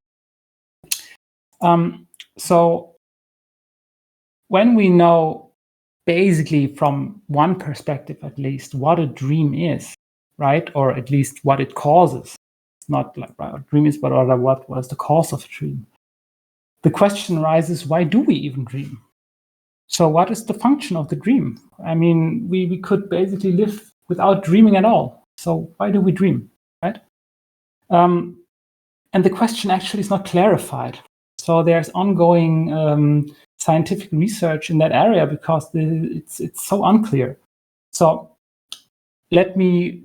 So when we know basically from one perspective at least what a dream is, right? Or at least what it causes. It's not like what a dream is, but rather what was the cause of a dream. The question arises, why do we even dream? So what is the function of the dream? I mean, we could basically live without dreaming at all. So why do we dream, right? And the question actually is not clarified. So there's ongoing scientific research in that area because it's so unclear. So let me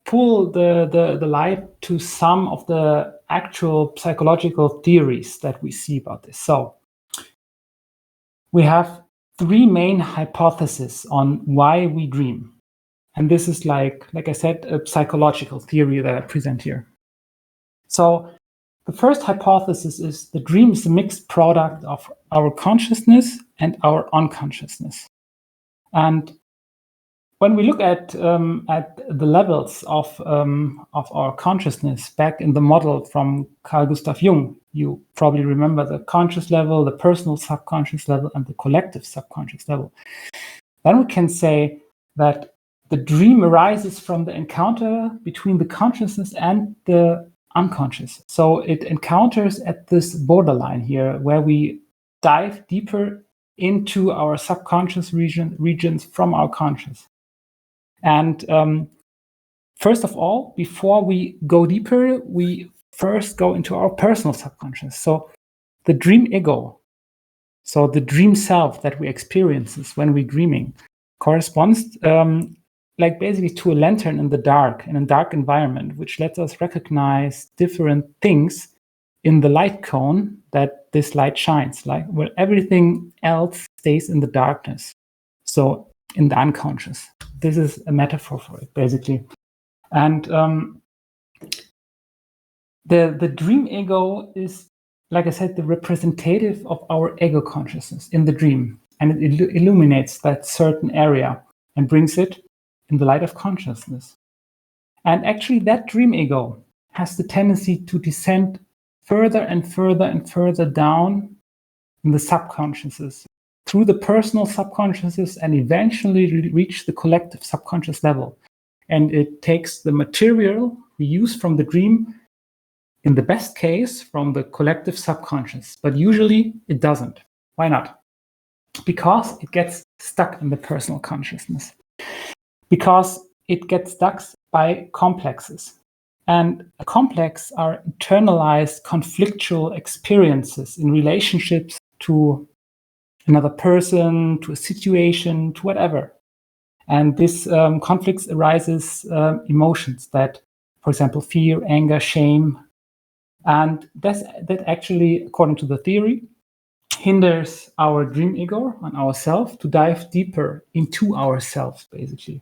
pull the light to some of the actual psychological theories that we see about this. So we have three main hypotheses on why we dream. And this is like I said, a psychological theory that I present here. So the first hypothesis is the dream is a mixed product of our consciousness and our unconsciousness. And when we look at the levels of our consciousness back in the model from Carl Gustav Jung, you probably remember the conscious level, the personal subconscious level, and the collective subconscious level. Then we can say that the dream arises from the encounter between the consciousness and the unconscious. So it encounters at this borderline here where we dive deeper into our subconscious regions from our conscious. And first of all, before we go deeper, we first go into our personal subconscious. So the dream ego, so the dream self that we experiences when we're dreaming, corresponds like basically to a lantern in the dark, in a dark environment, which lets us recognize different things in the light cone that this light shines, like where everything else stays in the darkness. So in the unconscious. This is a metaphor for it, basically. And the dream ego is, like I said, the representative of our ego consciousness in the dream. And it illuminates that certain area and brings it in the light of consciousness. And actually, that dream ego has the tendency to descend further and further and further down in the subconsciouses, through the personal subconsciouses, and eventually reach the collective subconscious level. And it takes the material we use from the dream, in the best case, from the collective subconscious. But usually it doesn't. Why not? Because it gets stuck in the personal consciousness. Because it gets stuck by complexes. And a complex are internalized conflictual experiences in relationships to another person, to a situation, to whatever. And this conflicts arises emotions that, for example, fear, anger, shame. And that actually, according to the theory, hinders our dream ego and ourself to dive deeper into ourselves, basically.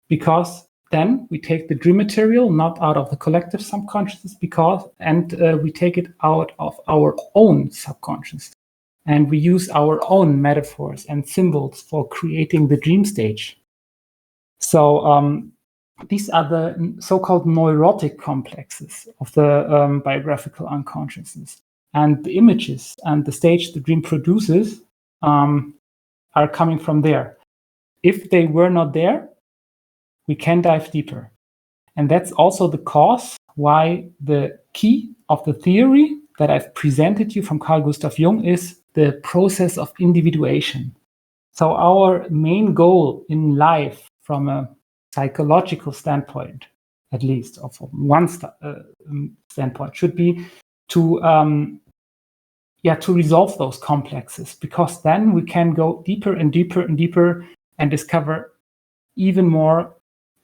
Because then we take the dream material not out of the collective subconscious, and we take it out of our own subconscious. And we use our own metaphors and symbols for creating the dream stage. So these are the so-called neurotic complexes of the biographical unconsciousness. And the images and the stage the dream produces are coming from there. If they were not there, we can dive deeper. And that's also the cause why the key of the theory that I've presented you from Carl Gustav Jung is the process of individuation. So our main goal in life, from a psychological standpoint, at least, or from one standpoint, should be to resolve those complexes, because then we can go deeper and deeper and deeper and discover even more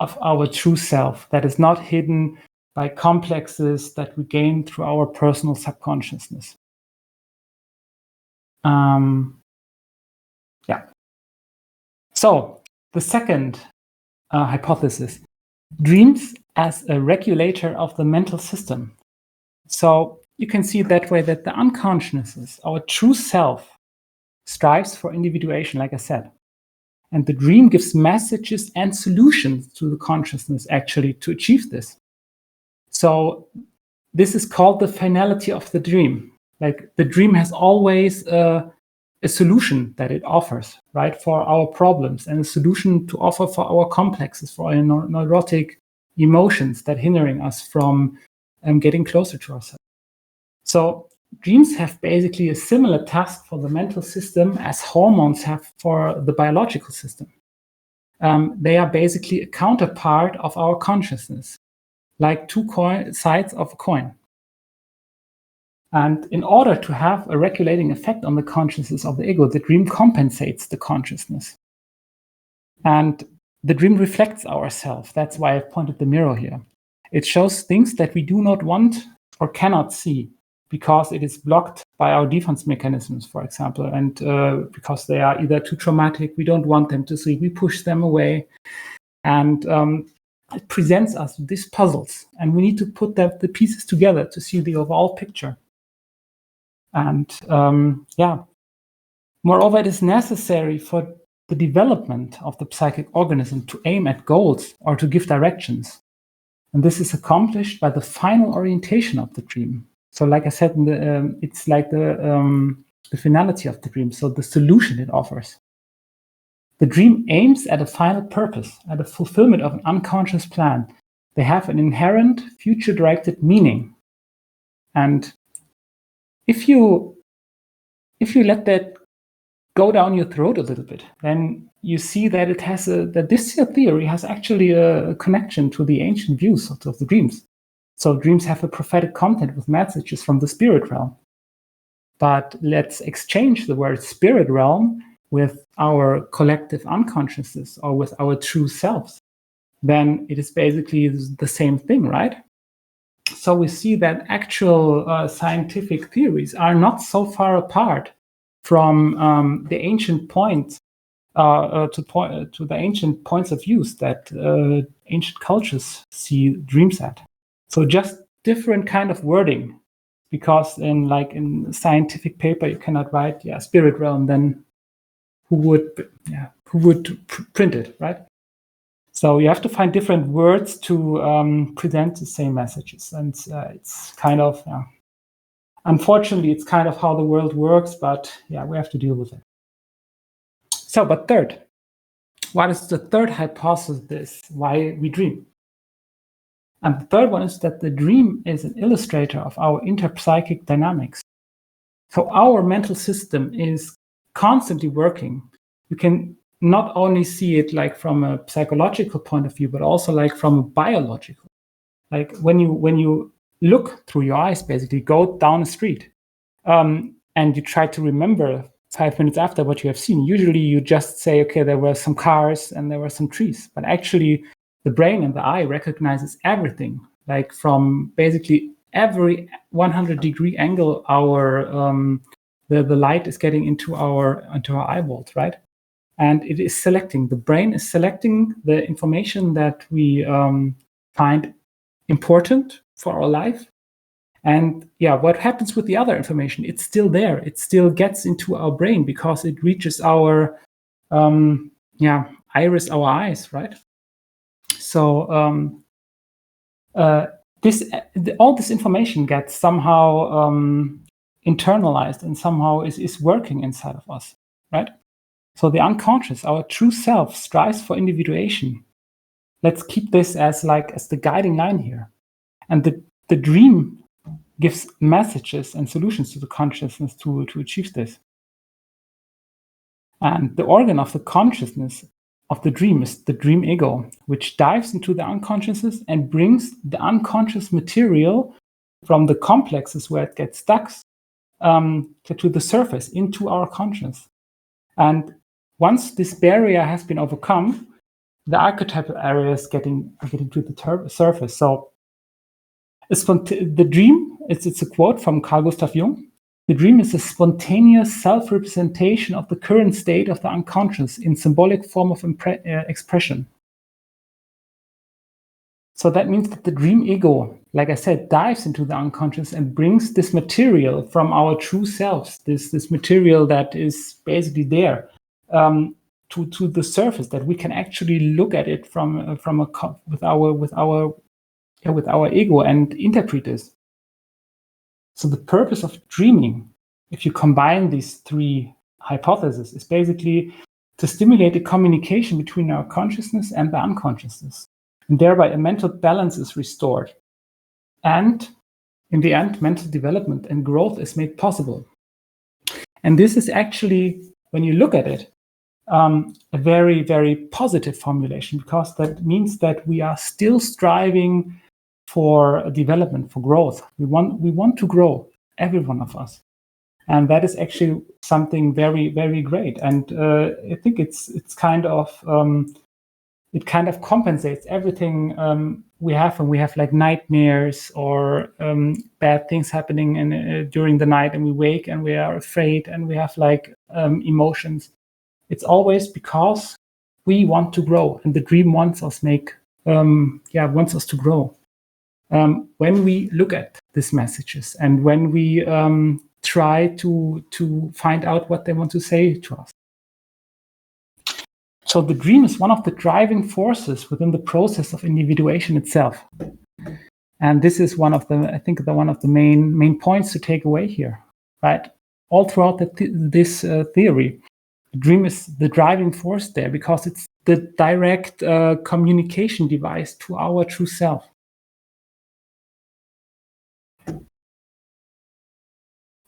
of our true self that is not hidden by complexes that we gain through our personal subconsciousness. So the second hypothesis, dreams as a regulator of the mental system. So you can see it that way, that the unconsciousness, our true self, strives for individuation, like I said. And the dream gives messages and solutions to the consciousness actually to achieve this. So this is called the finality of the dream. Like the dream has always a solution that it offers, right, for our problems, and a solution to offer for our complexes, for our neurotic emotions that hindering us from getting closer to ourselves. So dreams have basically a similar task for the mental system as hormones have for the biological system. They are basically a counterpart of our consciousness, like two sides of a coin. And in order to have a regulating effect on the consciousness of the ego, the dream compensates the consciousness. And the dream reflects ourselves. That's why I've pointed the mirror here. It shows things that we do not want or cannot see because it is blocked by our defense mechanisms, for example, and because they are either too traumatic, we don't want them to see, we push them away. And it presents us with these puzzles, and we need to put the pieces together to see the overall picture. And moreover, it is necessary for the development of the psychic organism to aim at goals or to give directions. And this is accomplished by the final orientation of the dream. So like I said, it's like the finality of the dream, so the solution it offers. The dream aims at a final purpose, at a fulfillment of an unconscious plan. They have an inherent future-directed meaning. And if you let that go down your throat a little bit, then you see that it has that this theory has actually a connection to the ancient views of the dreams. So dreams have a prophetic content with messages from the spirit realm. But let's exchange the word spirit realm with our collective unconsciousness or with our true selves. Then it is basically the same thing, right? So we see that actual scientific theories are not so far apart from the ancient points to the ancient points of views that ancient cultures see dreams at. So just different kind of wording, because in scientific paper you cannot write spirit realm, then who would print it, right? So you have to find different words to present the same messages, and it's kind of unfortunately it's kind of how the world works, but we have to deal with it. So, but third, what is the third hypothesis why we dream? And the third one is that the dream is an illustrator of our interpsychic dynamics. So our mental system is constantly working. You can not only see it like from a psychological point of view, but also like from a biological. Like when you look through your eyes, basically go down a street, and you try to remember 5 minutes after what you have seen. Usually you just say, okay, there were some cars and there were some trees, but actually the brain and the eye recognizes everything, like from basically every 100-degree angle the light is getting into our eyeballs, right? And it is selecting. The brain is selecting the information that we find important for our life. And what happens with the other information? It's still there. It still gets into our brain because it reaches our iris, our eyes, right? So all this information gets somehow internalized and somehow is working inside of us, right? So the unconscious, our true self, strives for individuation. Let's keep this as the guiding line here. And the dream gives messages and solutions to the consciousness to achieve this. And the organ of the consciousness of the dream is the dream ego, which dives into the unconsciousness and brings the unconscious material from the complexes where it gets stuck to the surface, into our conscious. And once this barrier has been overcome, the archetypal areas getting to the surface. So the dream, it's a quote from Carl Gustav Jung. The dream is a spontaneous self-representation of the current state of the unconscious in symbolic form of expression. So that means that the dream ego, like I said, dives into the unconscious and brings this material from our true selves, this material that is basically there, to the surface, that we can actually look at it with our ego and interpret this. So the purpose of dreaming, if you combine these three hypotheses, is basically to stimulate a communication between our consciousness and the unconsciousness. And thereby a mental balance is restored. And in the end, mental development and growth is made possible. And this is actually, when you look at it, a very, very positive formulation, because that means that we are still striving for development, for growth. We want to grow, every one of us. And that is actually something very, very great. And I think it's kind of, it kind of compensates everything we have when we have like nightmares or bad things happening during the night, and we wake and we are afraid and we have like emotions. It's always because we want to grow, and the dream wants us wants us to grow. When we look at these messages and when we try to find out what they want to say to us. So the dream is one of the driving forces within the process of individuation itself. And this is one of the main points to take away here, right? All throughout this theory, the dream is the driving force there because it's the direct communication device to our true self.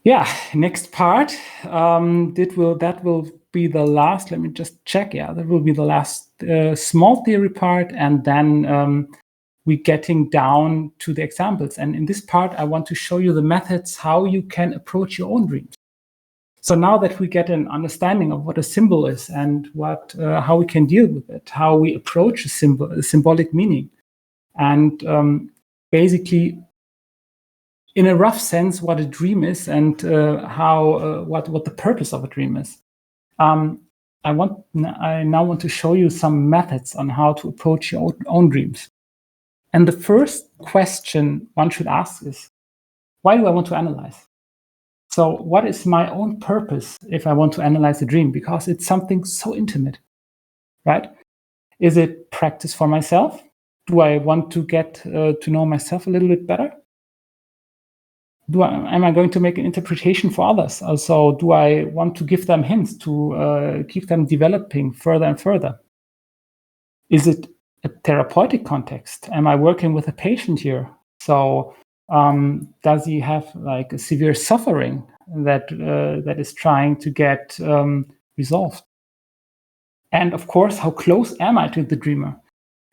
Yeah, next part. That will be the last. Let me just check. Yeah, that will be the last small theory part, and then we're getting down to the examples. And in this part, I want to show you the methods how you can approach your own dreams. So now that we get an understanding of what a symbol is and how we can deal with it, how we approach a symbolic meaning, and basically, in a rough sense, what a dream is and what the purpose of a dream is. I now want to show you some methods on how to approach your own dreams. And the first question one should ask is, why do I want to analyze? So what is my own purpose if I want to analyze a dream? Because it's something so intimate, right? Is it practice for myself? Do I want to get to know myself a little bit better? Am I going to make an interpretation for others? Also, do I want to give them hints to keep them developing further and further? Is it a therapeutic context? Am I working with a patient here? So does he have like a severe suffering that is trying to get resolved? And of course, how close am I to the dreamer?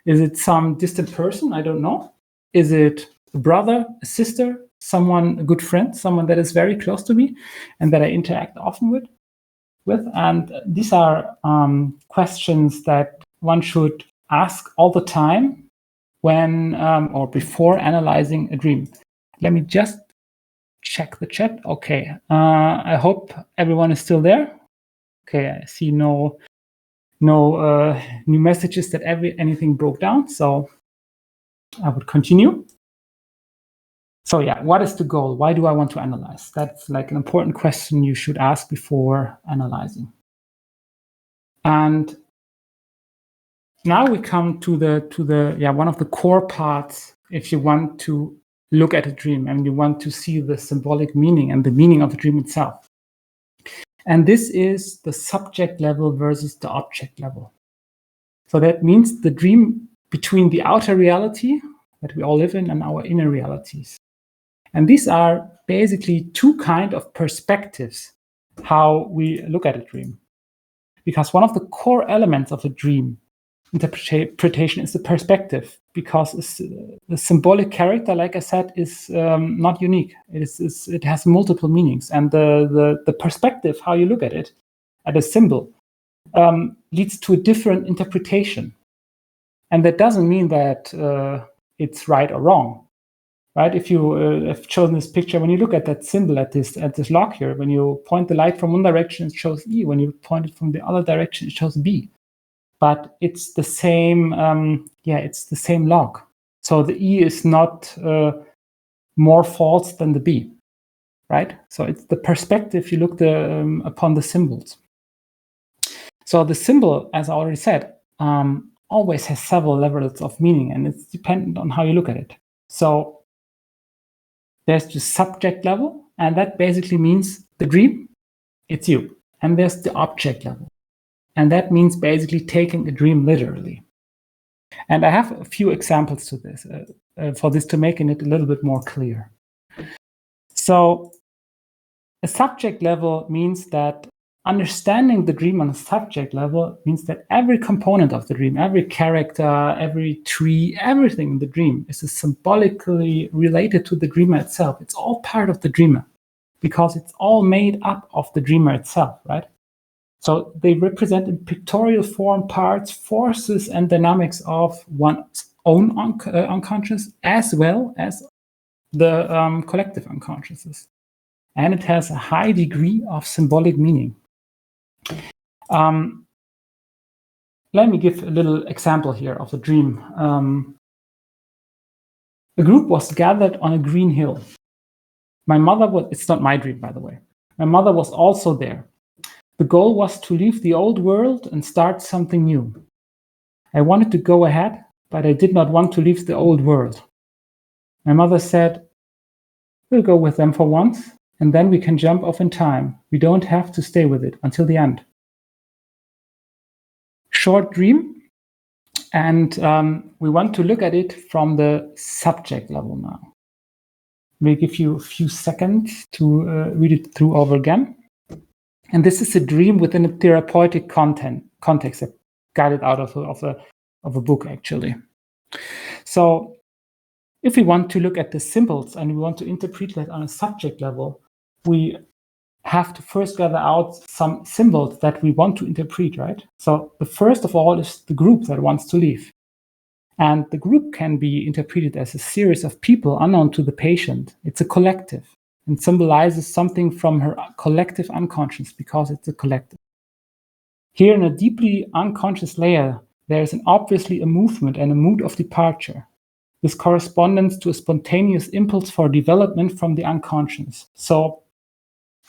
Is it some distant person? I don't know. Is it a brother, a sister, a good friend, someone that is very close to me and that I interact often with? And these are questions that one should ask all the time when or before analyzing a dream. Let me just check the chat. Okay, I hope everyone is still there. Okay, I see no new messages that anything broke down, so I would continue. So yeah, what is the goal? Why do I want to analyze? That's like an important question you should ask before analyzing. And now we come to the one of the core parts if you want to look at a dream and you want to see the symbolic meaning and the meaning of the dream itself. And this is the subject level versus the object level. So that means the dream between the outer reality that we all live in and our inner realities. And these are basically two kinds of perspectives how we look at a dream. Because one of the core elements of a dream interpretation is the perspective, because the symbolic character, like I said, is not unique. It has multiple meanings. And the perspective, how you look at it, at a symbol, leads to a different interpretation. And that doesn't mean that it's right or wrong. Right? If you have chosen this picture, when you look at that symbol at this log here, when you point the light from one direction, it shows E. When you point it from the other direction, it shows B. But it's the same. It's the same log. So the E is not more false than the B, right? So it's the perspective you look upon the symbols. So the symbol, as I already said, always has several levels of meaning, and it's dependent on how you look at it. So there's the subject level, and that basically means the dream, it's you. And there's the object level. And that means basically taking a dream literally. And I have a few examples to this, for this to make it a little bit more clear. So a subject level means that understanding the dream on a subject level means that every component of the dream, every character, every tree, everything in the dream is symbolically related to the dreamer itself. It's all part of the dreamer because it's all made up of the dreamer itself, right? So they represent in pictorial form parts, forces, and dynamics of one's own unconscious as well as the collective unconsciousness. And it has a high degree of symbolic meaning. Let me give a little example here of the dream. A group was gathered on a green hill. My mother was, it's not my dream, by the way. My mother was also there. The goal was to leave the old world and start something new. I wanted to go ahead, but I did not want to leave the old world. My mother said, we'll go with them for once, and then we can jump off in time. We don't have to stay with it until the end. Short dream, and we want to look at it from the subject level now. We'll give you a few seconds to read it through over again. And this is a dream within a therapeutic context. I got it out of a book, actually. So if we want to look at the symbols and we want to interpret that on a subject level, we have to first gather out some symbols that we want to interpret, right? So the first of all is the group that wants to leave. And the group can be interpreted as a series of people unknown to the patient. It's a collective and symbolizes something from her collective unconscious because it's a collective. Here in a deeply unconscious layer, there is obviously a movement and a mood of departure. This corresponds to a spontaneous impulse for development from the unconscious. So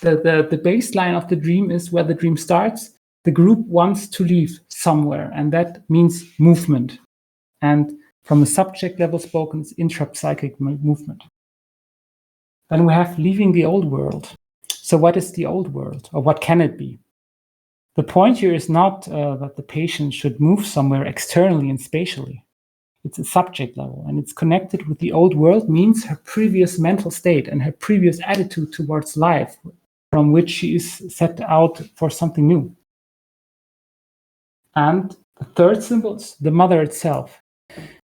the baseline of the dream is where the dream starts. The group wants to leave somewhere, and that means movement. And from the subject level spoken, it's intrapsychic movement. Then we have leaving the old world. So what is the old world, or what can it be? The point here is not that the patient should move somewhere externally and spatially. It's a subject level, and it's connected with the old world means her previous mental state and her previous attitude towards life, from which she is set out for something new. And the third symbol is the mother itself.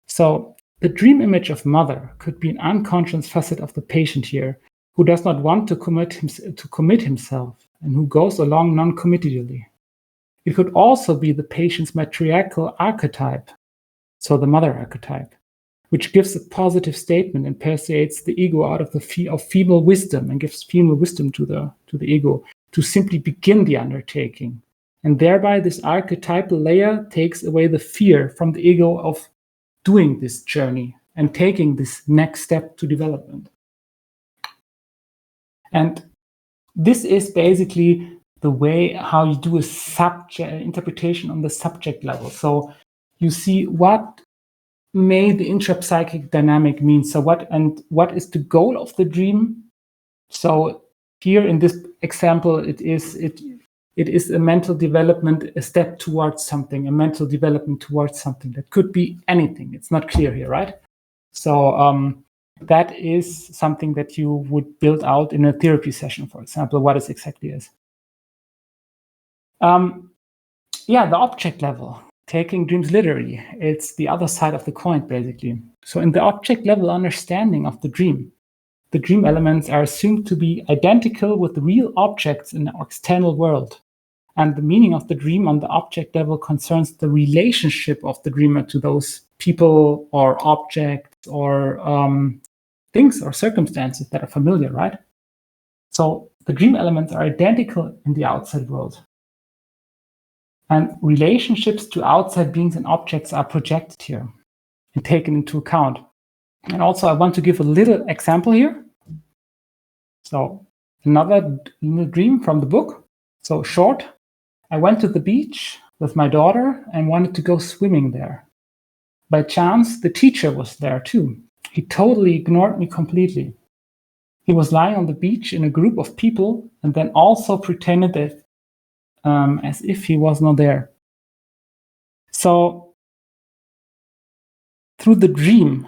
So the dream image of mother could be an unconscious facet of the patient here, who does not want to commit himself and who goes along non-committedly. It could also be the patient's matriarchal archetype, so the mother archetype, which gives a positive statement and persuades the ego out of female wisdom and gives female wisdom to the ego to simply begin the undertaking. And thereby this archetypal layer takes away the fear from the ego of doing this journey and taking this next step to development. And this is basically the way how you do a subject interpretation on the subject level. So you see what may the intrapsychic dynamic mean. So what is the goal of the dream? So here in this example, it is a mental development, a step towards something, a mental development towards something. That could be anything. It's not clear here, right? So that is something that you would build out in a therapy session, for example, what it exactly is. The object level, taking dreams literally, it's the other side of the coin, basically. So in the object level understanding of the dream elements are assumed to be identical with the real objects in the external world. And the meaning of the dream on the object level concerns the relationship of the dreamer to those people or objects or things or circumstances that are familiar, right? So the dream elements are identical in the outside world. And relationships to outside beings and objects are projected here and taken into account. And also I want to give a little example here. So another dream from the book. So short, I went to the beach with my daughter and wanted to go swimming there. By chance, the teacher was there too. He totally ignored me completely. He was lying on the beach in a group of people and then also pretended that as if he was not there. So through the dream,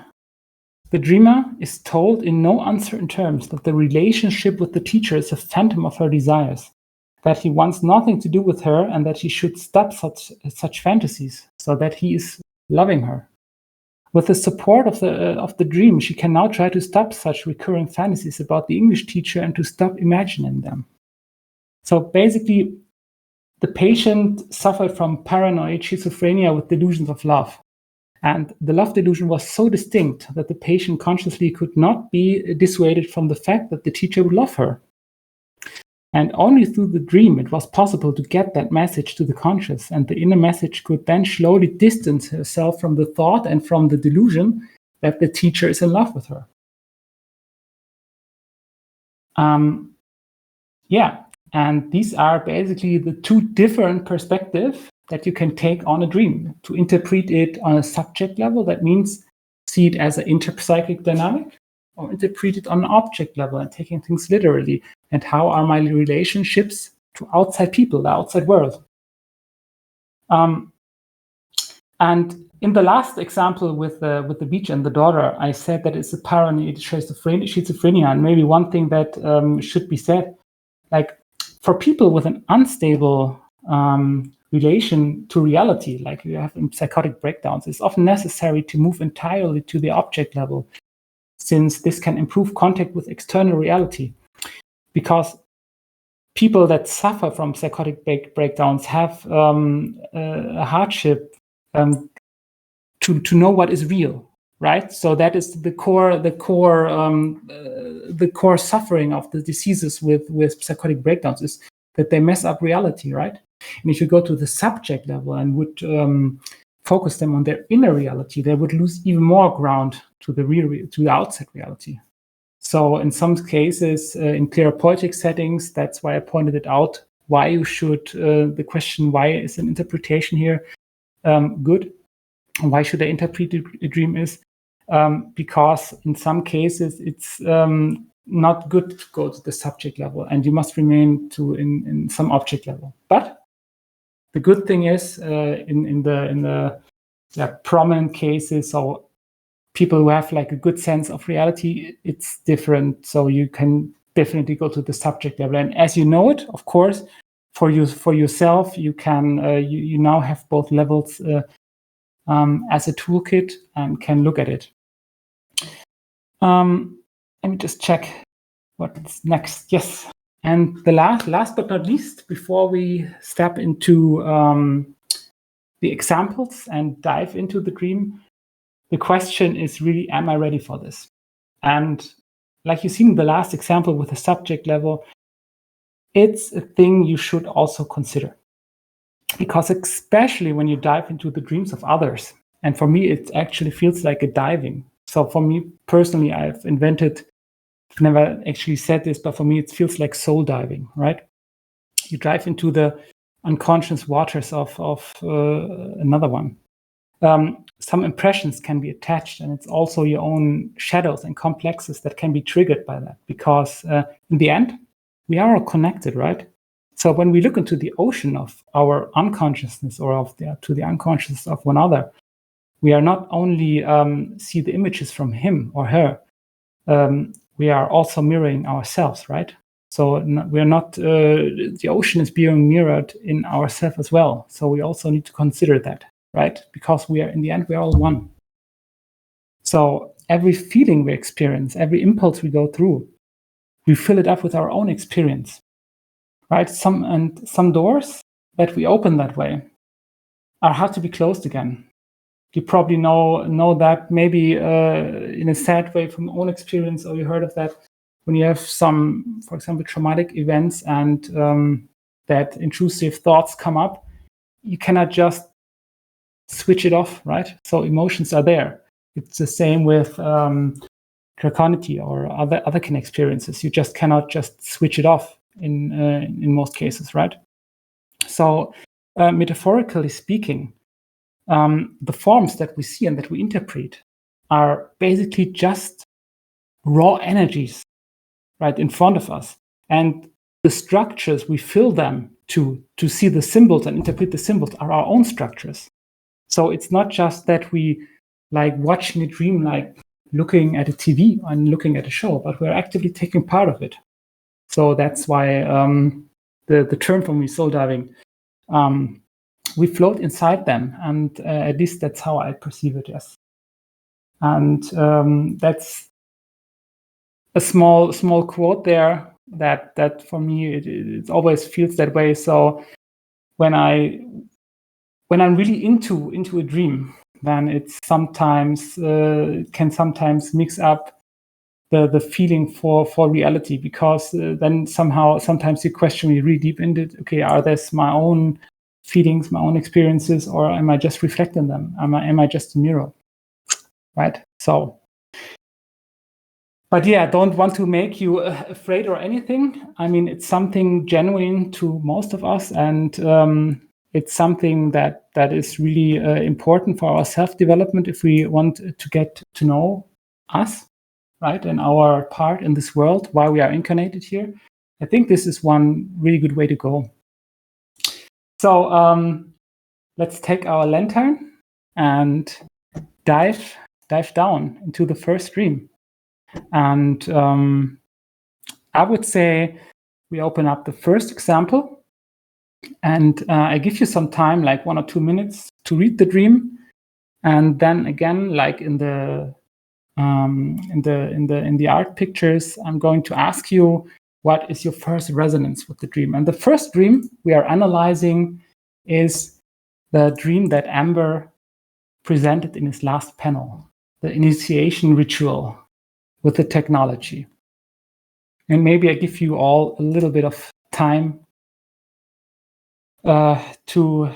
the dreamer is told in no uncertain terms that the relationship with the teacher is a phantom of her desires, that he wants nothing to do with her, and that he should stop such fantasies, so that he is loving her. With the support of the dream, she can now try to stop such recurring fantasies about the English teacher and to stop imagining them. So basically, the patient suffered from paranoid schizophrenia with delusions of love. And the love delusion was so distinct that the patient consciously could not be dissuaded from the fact that the teacher would love her. And only through the dream it was possible to get that message to the conscious, and the inner message could then slowly distance herself from the thought and from the delusion that the teacher is in love with her. And these are basically the two different perspectives that you can take on a dream. To interpret it on a subject level, that means see it as an interpsychic dynamic, or interpret it on an object level and taking things literally. And how are my relationships to outside people, the outside world? And in the last example with the beach and the daughter, I said that it's a paranoid schizophrenia. And maybe one thing that should be said, like for people with an unstable relation to reality, like you have in psychotic breakdowns, it's often necessary to move entirely to the object level, since this can improve contact with external reality. Because people that suffer from psychotic breakdowns have a hardship to know what is real, right? So that is the core suffering of the diseases with psychotic breakdowns, is that they mess up reality, right? And if you go to the subject level and would focus them on their inner reality, they would lose even more ground to the outside reality. So in some cases, in therapeutic settings, that's why I pointed it out, why you should, the question, why is an interpretation here good? Why should I interpret a dream is? Because in some cases, it's not good to go to the subject level, and you must remain in some object level. But the good thing is, in the prominent cases, or people who have like a good sense of reality, it's different. So you can definitely go to the subject level, and as you know it, of course, for yourself, you can you now have both levels as a toolkit and can look at it. Let me just check what's next. Yes, and the last but not least, before we step into the examples and dive into the dream, the question is really, am I ready for this? And like you've seen in the last example with the subject level, it's a thing you should also consider. Because especially when you dive into the dreams of others, and for me, it actually feels like a diving. So for me personally, I've never actually said this, but for me, it feels like soul diving, right? You dive into the unconscious waters of another one. Some impressions can be attached, and it's also your own shadows and complexes that can be triggered by that, because in the end, we are all connected, right? So when we look into the ocean of our unconsciousness, or to the unconsciousness of one other, we are not only see the images from him or her, we are also mirroring ourselves, right? So we are not, the ocean is being mirrored in ourselves as well. So we also need to consider that, right? Because in the end, we are all one. So every feeling we experience, every impulse we go through, we fill it up with our own experience, right? Some doors that we open that way are hard to be closed again. You probably know that maybe in a sad way from own experience, or you heard of that when you have some, for example, traumatic events and that intrusive thoughts come up, you cannot just switch it off, right? So emotions are there. It's the same with Draconic or other kind of experiences. You just cannot just switch it off in most cases, right? So metaphorically speaking, the forms that we see and that we interpret are basically just raw energies right in front of us. And the structures, we fill them to see the symbols and interpret the symbols, are our own structures. So it's not just that we like watching a dream, like looking at a TV and looking at a show, but we're actively taking part of it. So that's why the term for me, soul diving, we float inside them, and at least that's how I perceive it. Yes, and that's a small quote there. That for me it always feels that way. So when I'm really into a dream, then it's sometimes can sometimes mix up the feeling for reality, because then sometimes you question me really deep into it. Okay, are this my own feelings, my own experiences, or am I just reflecting them? Am I just a mirror? Right? So, but yeah, I don't want to make you afraid or anything. I mean, it's something genuine to most of us, and it's something that is really important for our self-development if we want to get to know us, right, and our part in this world, why we are incarnated here. I think this is one really good way to go. So let's take our lantern and dive down into the first dream. And I would say we open up the first example, and I give you some time, like 1 or 2 minutes, to read the dream, and then again, like in the art pictures, I'm going to ask you, what is your first resonance with the dream? And the first dream we are analyzing is the dream that Amber presented in his last panel, the initiation ritual with the technology. And maybe I give you all a little bit of time to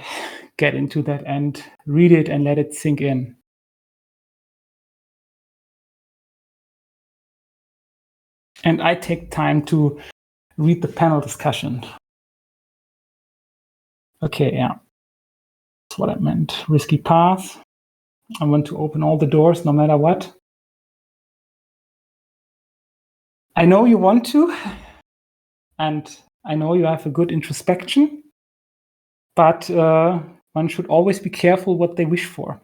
get into that and read it and let it sink in. And I take time to read the panel discussion. Okay, yeah. That's what I meant. Risky path. I want to open all the doors no matter what. I know you want to, and I know you have a good introspection, but one should always be careful what they wish for,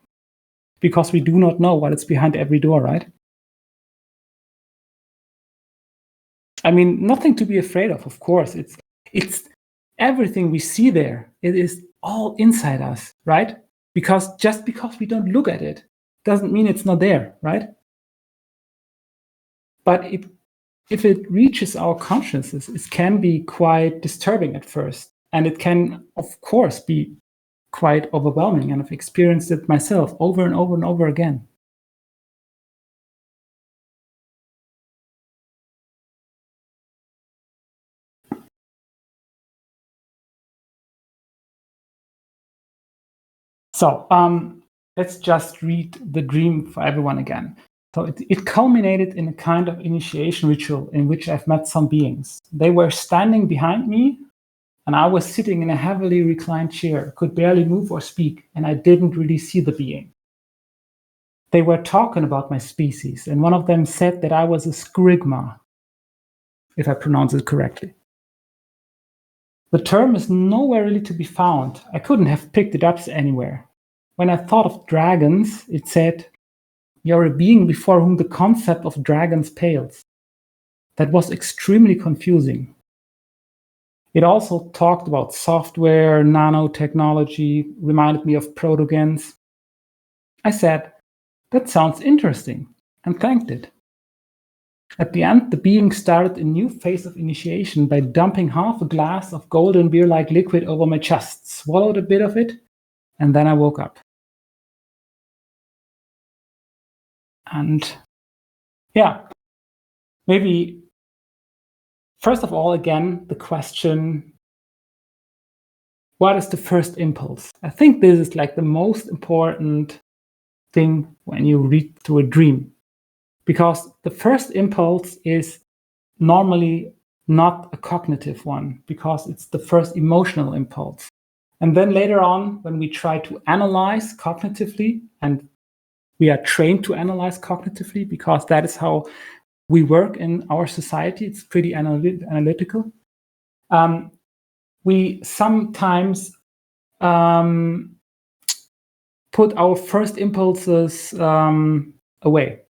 because we do not know what is behind every door, right? I mean, nothing to be afraid of course. It's everything we see there. It is all inside us, right? Because just because we don't look at it doesn't mean it's not there, right? But if it reaches our consciousness, it can be quite disturbing at first. And it can, of course, be quite overwhelming. And I've experienced it myself over and over and over again. So let's just read the dream for everyone again. So it culminated in a kind of initiation ritual in which I've met some beings. They were standing behind me, and I was sitting in a heavily reclined chair, could barely move or speak, and I didn't really see the being. They were talking about my species, and one of them said that I was a skrigma, if I pronounce it correctly. The term is nowhere really to be found. I couldn't have picked it up anywhere. When I thought of dragons, it said, "You're a being before whom the concept of dragons pales." That was extremely confusing. It also talked about software, nanotechnology, reminded me of protogens. I said, "That sounds interesting," and thanked it. At the end, the being started a new phase of initiation by dumping half a glass of golden beer-like liquid over my chest, swallowed a bit of it, and then I woke up. And yeah, maybe first of all, again, the question, what is the first impulse? I think this is like the most important thing when you read through a dream, because the first impulse is normally not a cognitive one, because it's the first emotional impulse. And then later on, when we try to analyze cognitively, and we are trained to analyze cognitively because that is how we work in our society, it's pretty analytical. We sometimes put our first impulses away.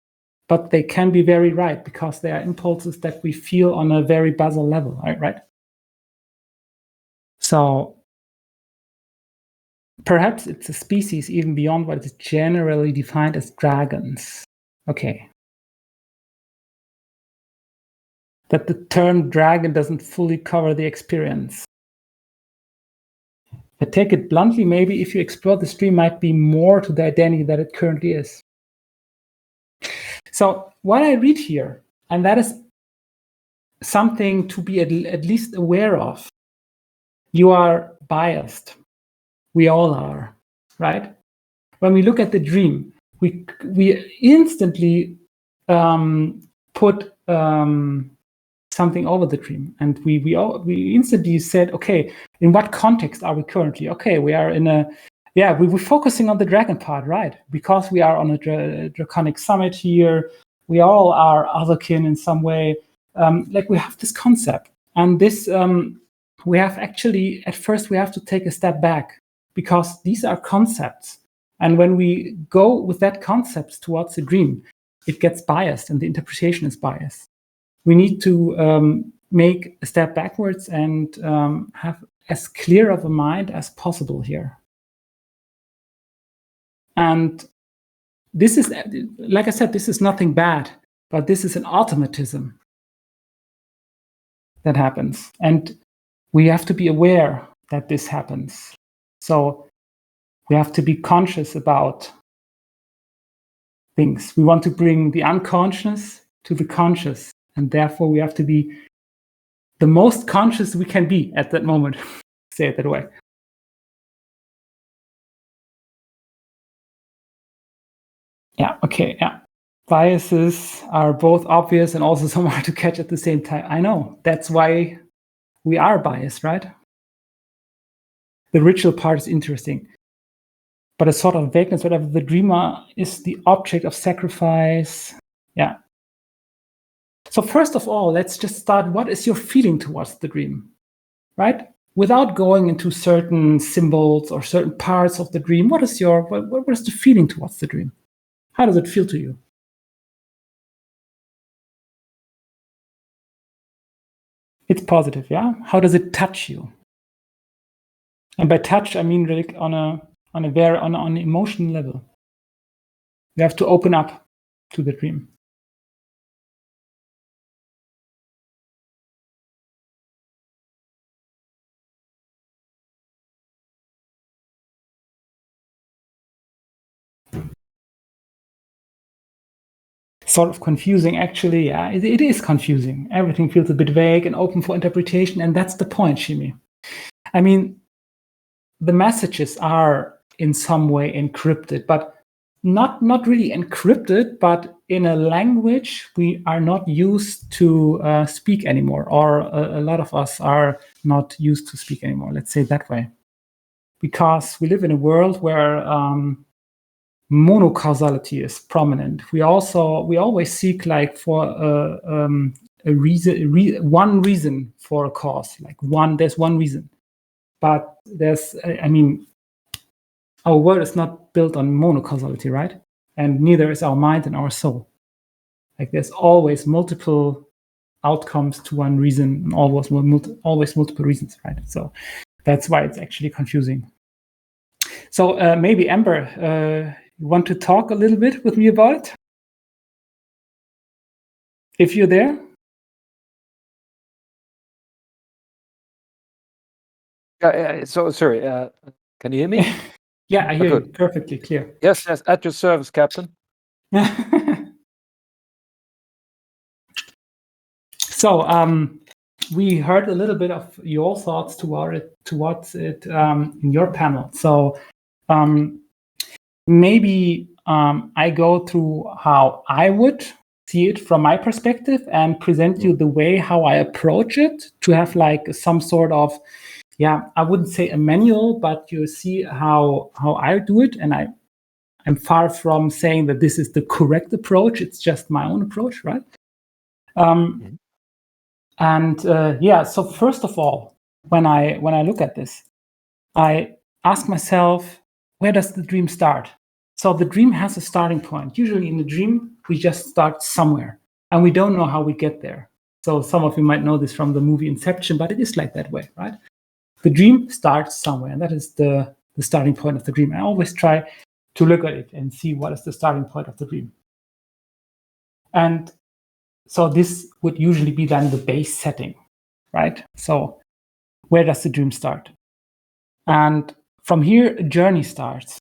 But they can be very right, because they are impulses that we feel on a very basal level, right? So perhaps it's a species even beyond what is generally defined as dragons. Okay. That the term dragon doesn't fully cover the experience. I take it bluntly, maybe if you explore the stream, might be more to the identity that it currently is. So what I read here, and that is something to be at least aware of. You are biased. We all are, right? When we look at the dream, we instantly put something over the dream, and we instantly said, okay, in what context are we currently? Okay, we are in a we're focusing on the dragon part, right? Because we are on a Draconic summit here. We all are otherkin in some way. Like we have this concept, and this we have actually at first we have to take a step back, because these are concepts, and when we go with that concept towards the dream, it gets biased and the interpretation is biased. We need to make a step backwards and have as clear of a mind as possible here. And this is, like I said, this is nothing bad, but this is an automatism that happens. And we have to be aware that this happens. So we have to be conscious about things. We want to bring the unconscious to the conscious. And therefore, we have to be the most conscious we can be at that moment. Say it that way. Yeah, okay, yeah. Biases are both obvious and also so hard to catch at the same time. I know. That's why we are biased, right? The ritual part is interesting. But a sort of vagueness, whatever, the dreamer is the object of sacrifice. Yeah. So first of all, let's just start. What is your feeling towards the dream, right? Without going into certain symbols or certain parts of the dream, what is the feeling towards the dream? How does it feel to you? It's positive, yeah? How does it touch you? And by touch, I mean really on an emotional level. You have to open up to the dream. Sort of confusing, actually. Yeah, it is confusing. Everything feels a bit vague and open for interpretation, and that's the point, Shimi. I mean, the messages are in some way encrypted, but not really encrypted, but in a language we are not used to speak anymore, or a lot of us are not used to speak anymore. Let's say it that way, because we live in a world where monocausality is prominent. We always seek like for a reason, one reason for a cause. Like there's one reason, but I mean, our world is not built on monocausality, right? And neither is our mind and our soul. Like there's always multiple outcomes to one reason, and always multiple reasons, right? So that's why it's actually confusing. So maybe Amber, you want to talk a little bit with me about it? If you're there? So sorry, can you hear me? Yeah, I hear you perfectly clear. Yes, at your service, Captain. So we heard a little bit of your thoughts towards it in your panel. So maybe I go through how I would see it from my perspective and present you the way how I approach it, to have like some sort of, I wouldn't say a manual, but you see how I do it. And I'm far from saying that this is the correct approach. It's just my own approach, right? And so first of all, when I look at this, I ask myself, where does the dream start? So the dream has a starting point. Usually in the dream, we just start somewhere and we don't know how we get there. So some of you might know this from the movie Inception, but it is like that way, right? The dream starts somewhere, and that is the starting point of the dream. I always try to look at it and see what is the starting point of the dream. And so this would usually be then the base setting, right? So where does the dream start? And from here, a journey starts,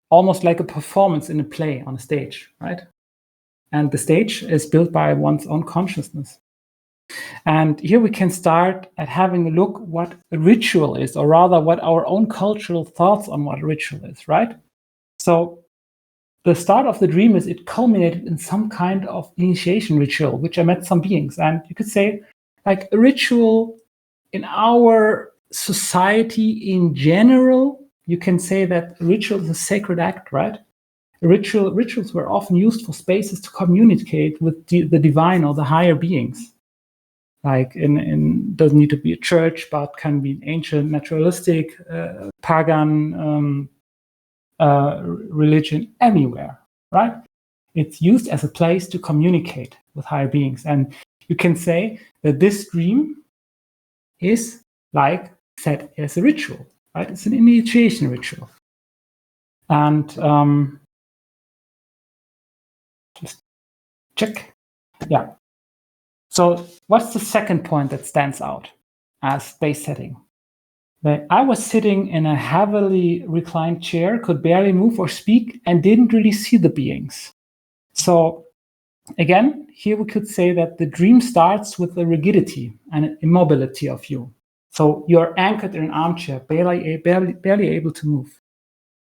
almost like a performance in a play on a stage, right? And the stage is built by one's own consciousness. And here we can start at having a look what a ritual is, or rather what our own cultural thoughts on what a ritual is, right? So the start of the dream is it culminated in some kind of initiation ritual, which I met some beings. And you could say, like, a ritual in our society in general, you can say that ritual is a sacred act, right? Rituals were often used for spaces to communicate with the divine or the higher beings. Like doesn't need to be a church, but can be an ancient, naturalistic, pagan religion, anywhere, right? It's used as a place to communicate with higher beings. And you can say that this dream is like set as a ritual, right? It's an initiation ritual. And just check. Yeah. So what's the second point that stands out as base setting? That I was sitting in a heavily reclined chair, could barely move or speak, and didn't really see the beings. So again, here we could say that the dream starts with the rigidity and immobility of you. So you're anchored in an armchair, barely able to move.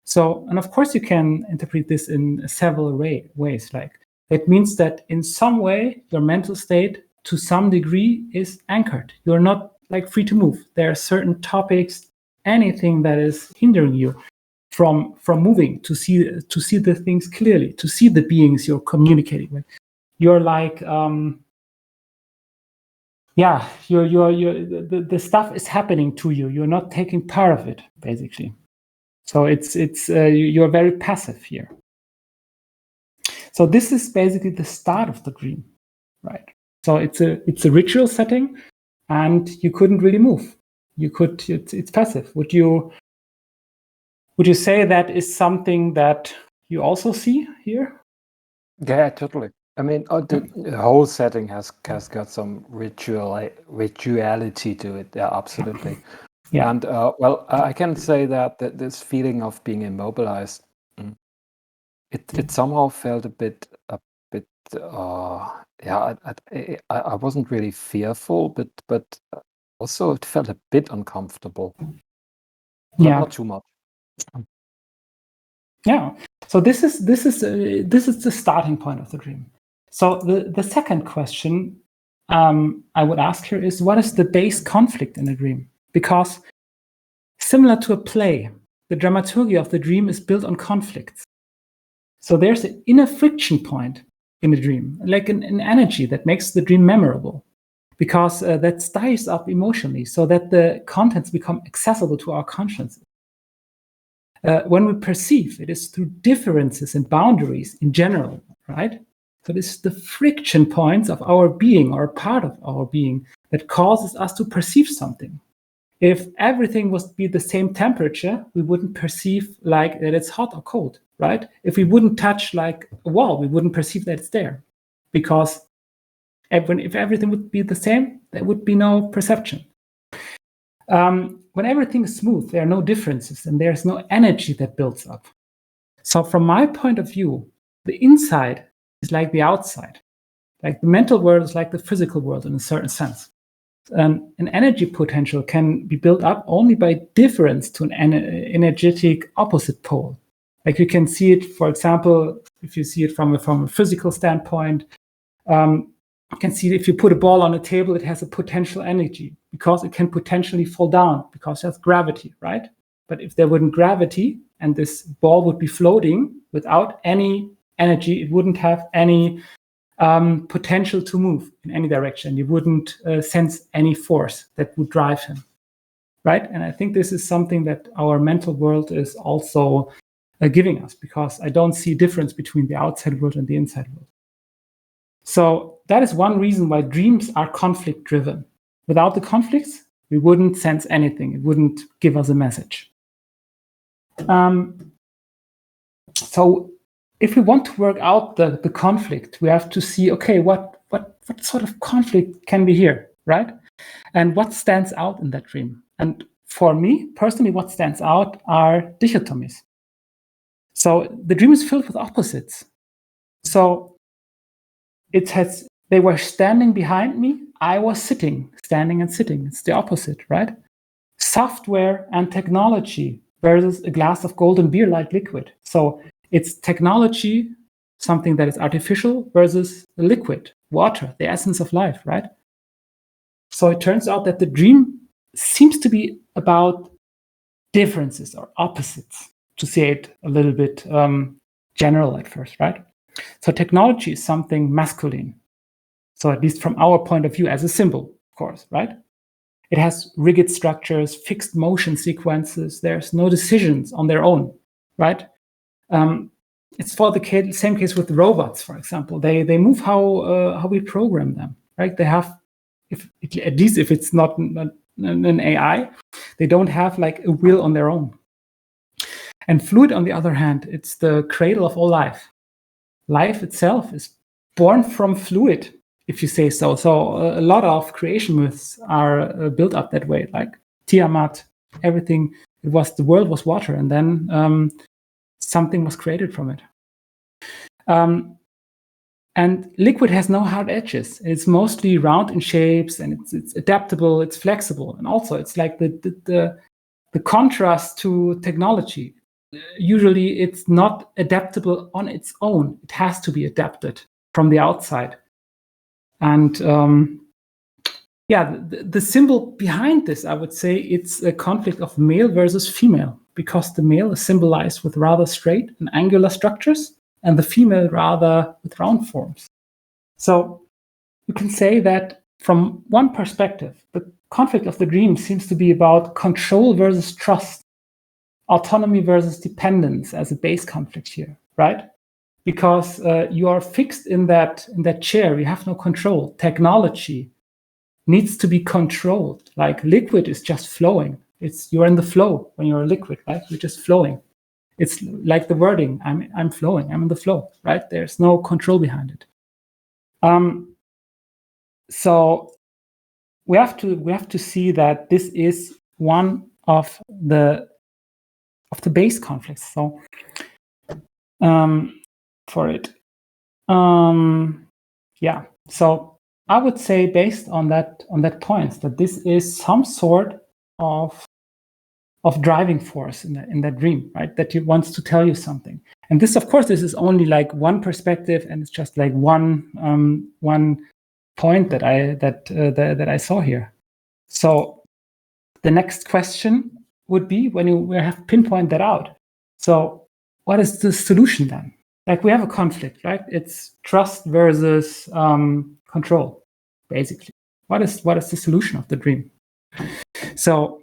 So, and of course you can interpret this in several ways. Like, it means that in some way, your mental state to some degree is anchored. You're not like free to move. There are certain topics, anything that is hindering you from moving to see the things clearly, to see the beings you're communicating with. You're like, the stuff is happening to you. You're not taking part of it, basically. So you're very passive here. So this is basically the start of the dream, right? So it's a ritual setting, and you couldn't really move. It's passive. Would you say that is something that you also see here? Yeah, totally. I mean, the whole setting has got some rituality to it. Yeah, absolutely. Yeah. And well, I can say that this feeling of being immobilized, it somehow felt a bit. Yeah, I wasn't really fearful, but also it felt a bit uncomfortable. Not too much. Yeah. So this is the starting point of the dream. So the second question I would ask here is, what is the base conflict in a dream? Because similar to a play, the dramaturgy of the dream is built on conflicts. So there's an inner friction point in a dream, like an energy that makes the dream memorable, because that stirs up emotionally so that the contents become accessible to our conscience. When we perceive, it is through differences and boundaries in general, right? So this is the friction points of our being, or a part of our being, that causes us to perceive something. If everything was be the same temperature, we wouldn't perceive like that it's hot or cold, right? If we wouldn't touch like a wall, we wouldn't perceive that it's there, because if everything would be the same, there would be no perception. When everything is smooth, there are no differences and there's no energy that builds up. So from my point of view, the inside is like the outside. Like the mental world is like the physical world in a certain sense. An energy potential can be built up only by difference to an energetic opposite pole. Like you can see it, for example, if you see it from a physical standpoint, you can see if you put a ball on a table, it has a potential energy because it can potentially fall down because there's gravity, right? But if there wasn't gravity and this ball would be floating without any energy, it wouldn't have any potential to move in any direction. You wouldn't sense any force that would drive him, right? And I think this is something that our mental world is also giving us, because I don't see difference between the outside world and the inside world. So that is one reason why dreams are conflict driven. Without the conflicts, we wouldn't sense anything. It wouldn't give us a message. So if we want to work out the conflict, we have to see, okay, what sort of conflict can be here, right? And what stands out in that dream? And for me, personally, what stands out are dichotomies. So the dream is filled with opposites. So they were standing behind me, I was standing and sitting. It's the opposite, right? Software and technology versus a glass of golden beer like liquid. So it's technology, something that is artificial, versus a liquid, water, the essence of life, right? So it turns out that the dream seems to be about differences or opposites, to say it a little bit general at first, right? So technology is something masculine. So at least from our point of view as a symbol, of course, right? It has rigid structures, fixed motion sequences. There's no decisions on their own, right? It's for the same case with robots, for example. They move how we program them, right? They have, at least if it's not an AI, they don't have like a will on their own. And fluid, on the other hand, it's the cradle of all life. Life itself is born from fluid, if you say so. So a lot of creation myths are built up that way, like Tiamat, everything. The world was water, and then something was created from it. And liquid has no hard edges. It's mostly round in shapes, and it's adaptable, it's flexible. And also it's like the contrast to technology. Usually it's not adaptable on its own. It has to be adapted from the outside. And the symbol behind this, I would say, it's a conflict of male versus female, because the male is symbolized with rather straight and angular structures, and the female rather with round forms. So you can say that from one perspective, the conflict of the dream seems to be about control versus trust, autonomy versus dependence as a base conflict here, right? Because you are fixed in that chair, you have no control. Technology needs to be controlled. Like liquid is just flowing. You're in the flow when you're a liquid, right? You're just flowing. It's like the wording, I'm flowing, I'm in the flow, right? There's no control behind it. So we have to see that this is one of the base conflicts. So for it, So I would say, based on that point, that this is some sort of driving force in that dream, right? That it wants to tell you something. And this, of course, this is only like one perspective, and it's just like one point that I saw here. So the next question would be, when we have pinpointed that out, so what is the solution then? Like, we have a conflict, right? It's trust versus control, basically. What is the solution of the dream? So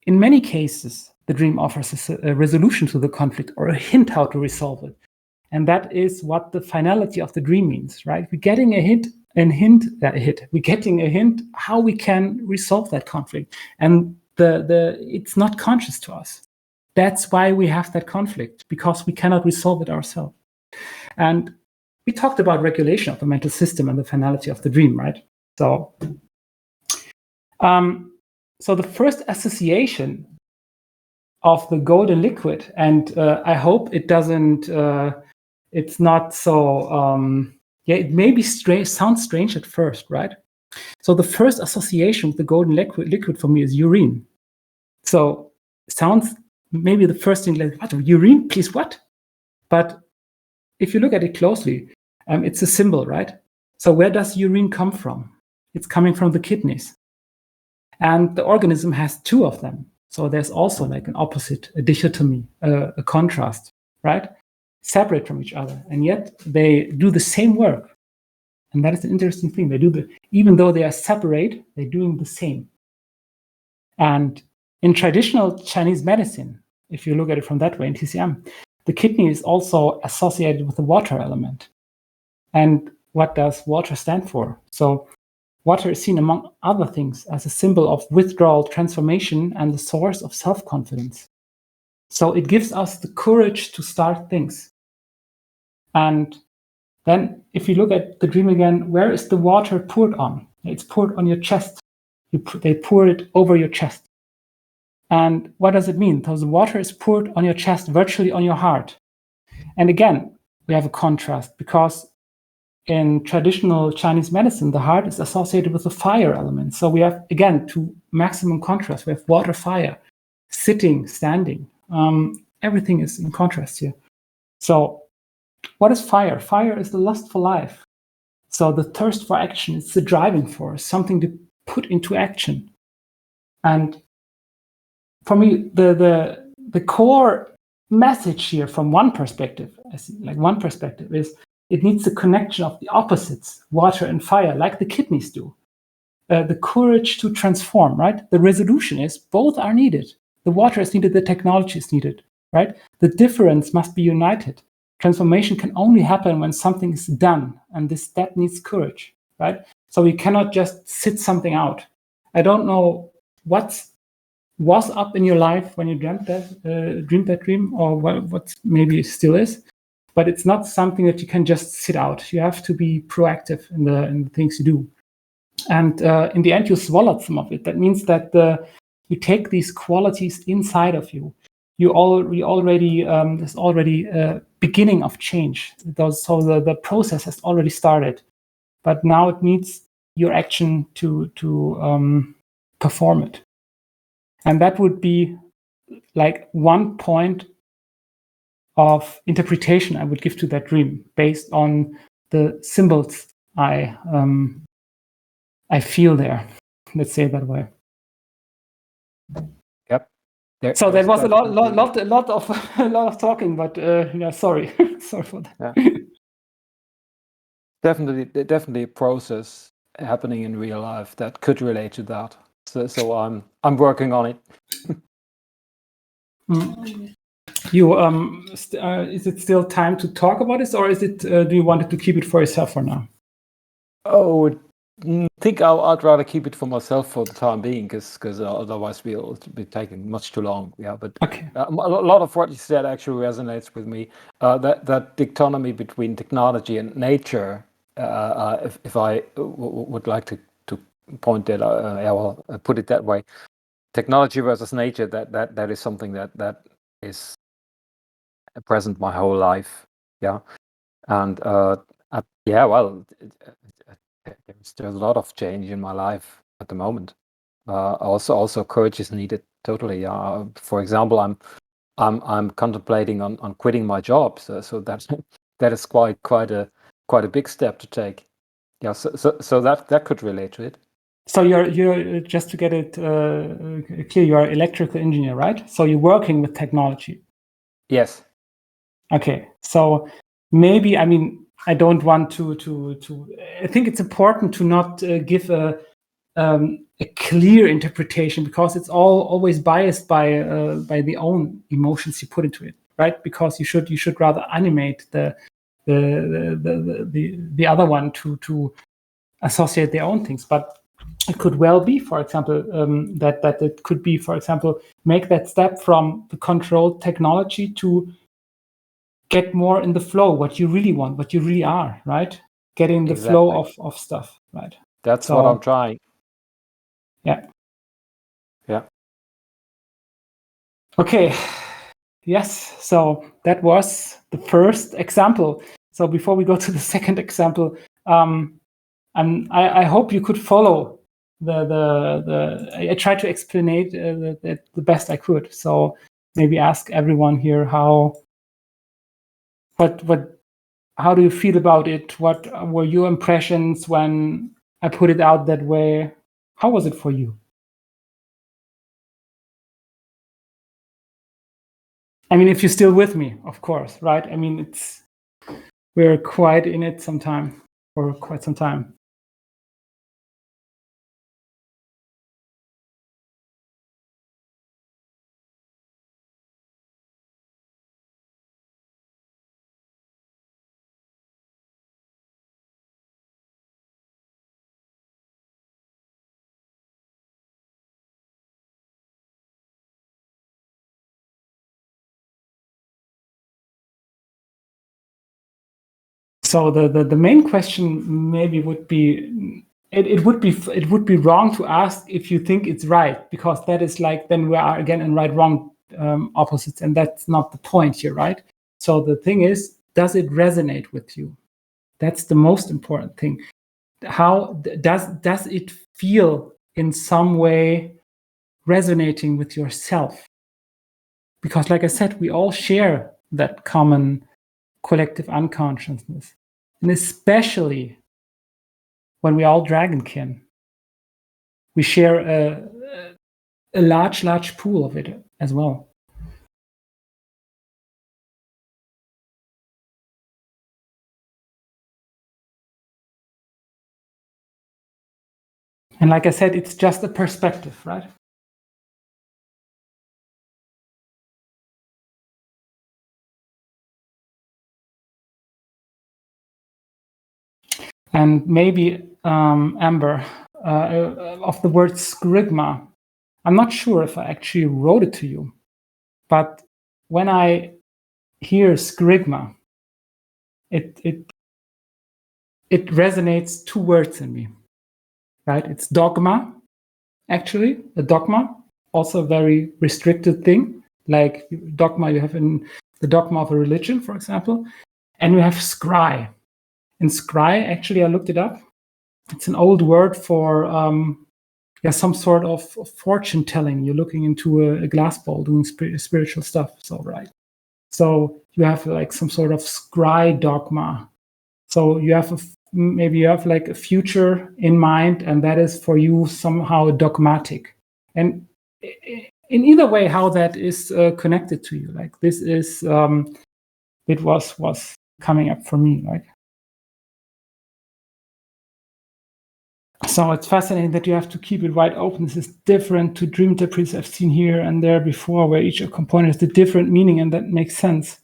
in many cases, the dream offers a resolution to the conflict, or a hint how to resolve it. And that is what the finality of the dream means, right? We're getting a hint. We're getting a hint how we can resolve that conflict. And it's not conscious to us. That's why we have that conflict, because we cannot resolve it ourselves. And we talked about regulation of the mental system and the finality of the dream, right? So, so the first association of the golden liquid, and I hope it doesn't, it's not so, it may be strange, sounds strange at first, right? So the first association with the golden liquid for me is urine. So it sounds maybe the first thing like, what, urine, please, what? But if you look at it closely, it's a symbol, right? So where does urine come from? It's coming from the kidneys. And the organism has two of them. So there's also like an opposite, a dichotomy, a contrast, right? Separate from each other. And yet they do the same work. And that is an interesting thing. Even though they are separate, they're doing the same. And in traditional Chinese medicine, if you look at it from that way in TCM. The kidney is also associated with the water element. And what does water stand for? So water is seen, among other things, as a symbol of withdrawal, transformation, and the source of self-confidence. So it gives us the courage to start things. And then if you look at the dream again, where is the water poured on? It's poured on your chest. They pour it over your chest. And what does it mean? So the water is poured on your chest, virtually on your heart. And again, we have a contrast, because in traditional Chinese medicine, the heart is associated with the fire element. So we have, again, to maximum contrast. We have water, fire, sitting, standing. Everything is in contrast here. So what is fire? Fire is the lust for life. So the thirst for action, it's the driving force, something to put into action. And for me, the core message here from one perspective, is it needs the connection of the opposites, water and fire, like the kidneys do. The courage to transform, right? The resolution is both are needed. The water is needed, the technology is needed, right? The difference must be united. Transformation can only happen when something is done, and this step needs courage, right? So we cannot just sit something out. I don't know what was up in your life when you dreamt that dream, or what maybe still is, but it's not something that you can just sit out. You have to be proactive in the things you do. And in the end, you swallowed some of it. That means that you take these qualities inside of you. There's already a beginning of change. So the process has already started, but now it needs your action to perform it. And that would be like one point of interpretation I would give to that dream, based on the symbols I feel there. Let's say it that way. Yep. So that was a lot of talking, but sorry, sorry for that. Yeah. Definitely a process happening in real life that could relate to that. So I'm working on it. You is it still time to talk about this, or is it? Do you want to keep it for yourself for now? Oh, I think I'd rather keep it for myself for the time being, because otherwise we'll be taking much too long. Yeah, but okay. A lot of what you said actually resonates with me. That dichotomy between technology and nature. If I would like to point it, well, put it that way, technology versus nature. That is something that is present my whole life. Yeah, and yeah, well. There's a lot of change in my life at the moment. Also courage is needed totally. For example, I'm contemplating on quitting my job. So that is quite a big step to take. Yeah. So that could relate to it. So you're just to get it clear, you're an electrical engineer, right? So you're working with technology. Yes. Okay. So maybe, I mean, I don't want to. I think it's important to not give a clear interpretation, because it's always biased by the own emotions you put into it, right? Because you should rather animate the other one to associate their own things. But it could well be, for example, that it could be, for example, make that step from the controlled technology to get more in the flow, what you really want, what you really are, right? Getting the flow of stuff, right? That's what I'm trying. Yeah. Yeah. Okay. Yes. So that was the first example. So before we go to the second example, I hope you could follow I tried to explain it the best I could. So maybe ask everyone here how do you feel about it? What were your impressions when I put it out that way? How was it for you? I mean, if you're still with me, of course, right? I mean, we're quite in it for quite some time. So the main question maybe would be, it would be wrong to ask if you think it's right, because that is like, then we are again in right wrong opposites, and that's not the point here, right? So the thing is, does it resonate with you? That's the most important thing. How does it feel in some way resonating with yourself? Because like I said, we all share that common collective unconsciousness, and especially when we all dragonkin, we share a large pool of it as well. And like I said, it's just a perspective, right? And maybe, Amber, of the word scrigma, I'm not sure if I actually wrote it to you, but when I hear scrigma, it resonates two words in me, right? It's dogma, actually, a dogma, also a very restricted thing, like dogma you have in the dogma of a religion, for example, and you have scry. And scry, actually, I looked it up. It's an old word for some sort of fortune telling. You're looking into a glass bowl, doing spiritual stuff. So right. So you have like some sort of scry dogma. So you have maybe you have like a future in mind, and that is for you somehow dogmatic. And in either way, how that is connected to you, like this is it was coming up for me, right? So it's fascinating that you have to keep it wide open. This is different to dream interpreters I've seen here and there before, where each component has a different meaning, and that makes sense.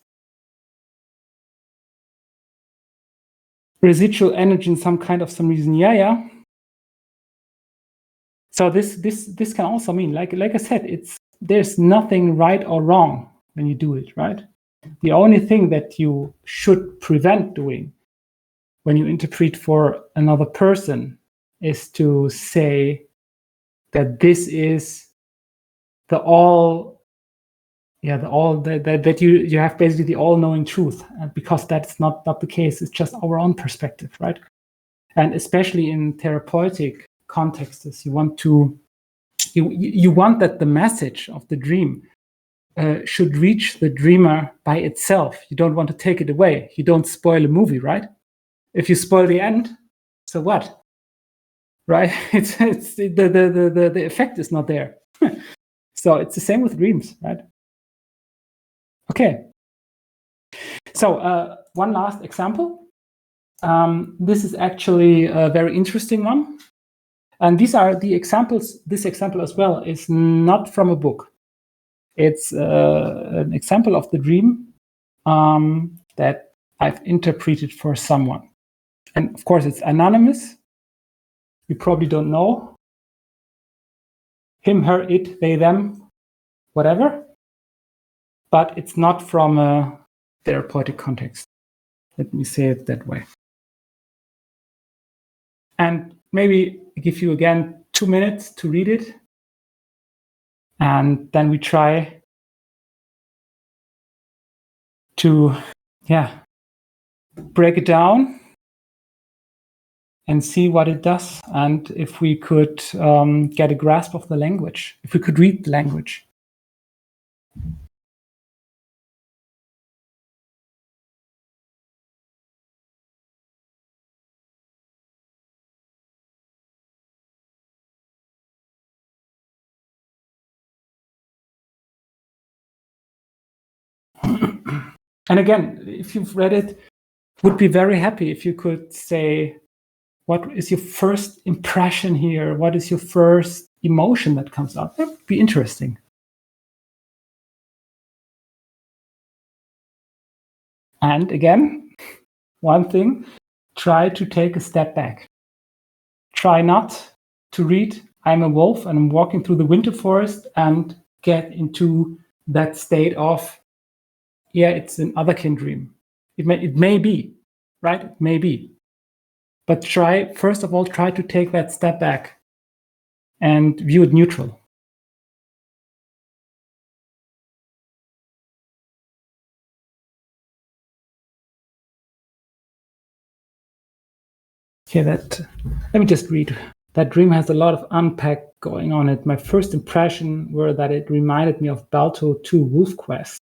Residual energy in some reason, yeah. So this can also mean, like I said, there's nothing right or wrong when you do it, right? The only thing that you should prevent doing when you interpret for another person is to say that this is that you have basically the all-knowing truth, because that's not the case. It's just our own perspective, right? And especially in therapeutic contexts, you want that the message of the dream should reach the dreamer by itself. You don't want to take it away. You don't spoil a movie, right? If you spoil the end, so what? Right? It's the effect is not there. So it's the same with dreams, right? Okay. So one last example. This is actually a very interesting one. And these are the examples. This example as well is not from a book. It's an example of the dream that I've interpreted for someone. And of course, it's anonymous. You probably don't know. Him, her, it, they, them, whatever. But it's not from a therapeutic context. Let me say it that way. And maybe give you again 2 minutes to read it. And then we try to, break it down and see what it does. And if we could get a grasp of the language, if we could read the language. And again, if you've read it, would be very happy if you could say, what is your first impression here? What is your first emotion that comes up? That would be interesting. And again, one thing, try to take a step back. Try not to read I'm a wolf and I'm walking through the winter forest and get into that state of, it's an otherkin dream. It may be, right? Maybe. But first of all, try to take that step back and view it neutral. Okay, let me just read. That dream has a lot of unpack going on it. My first impression were that it reminded me of Balto 2 Wolf Quest,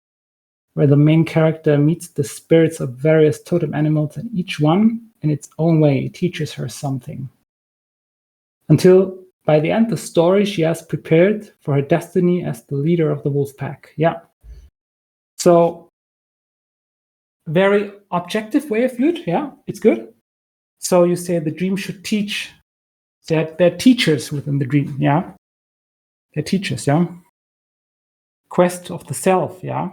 where the main character meets the spirits of various totem animals, and each one, in its own way, teaches her something. Until by the end, the story she has prepared for her destiny as the leader of the wolf pack. Yeah. So, very objective way of view it. Yeah, it's good. So you say the dream should teach. They're teachers within the dream. Yeah. They're teachers. Yeah. Quest of the self. Yeah.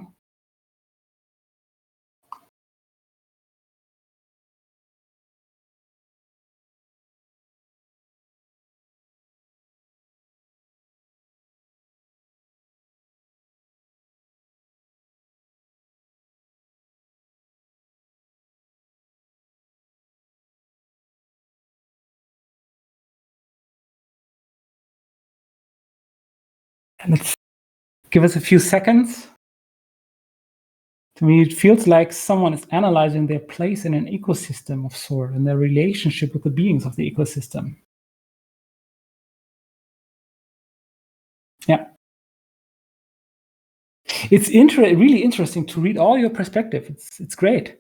And let's give us a few seconds. To me, it feels like someone is analyzing their place in an ecosystem of sort and their relationship with the beings of the ecosystem. Yeah. It's really interesting to read all your perspective. It's great.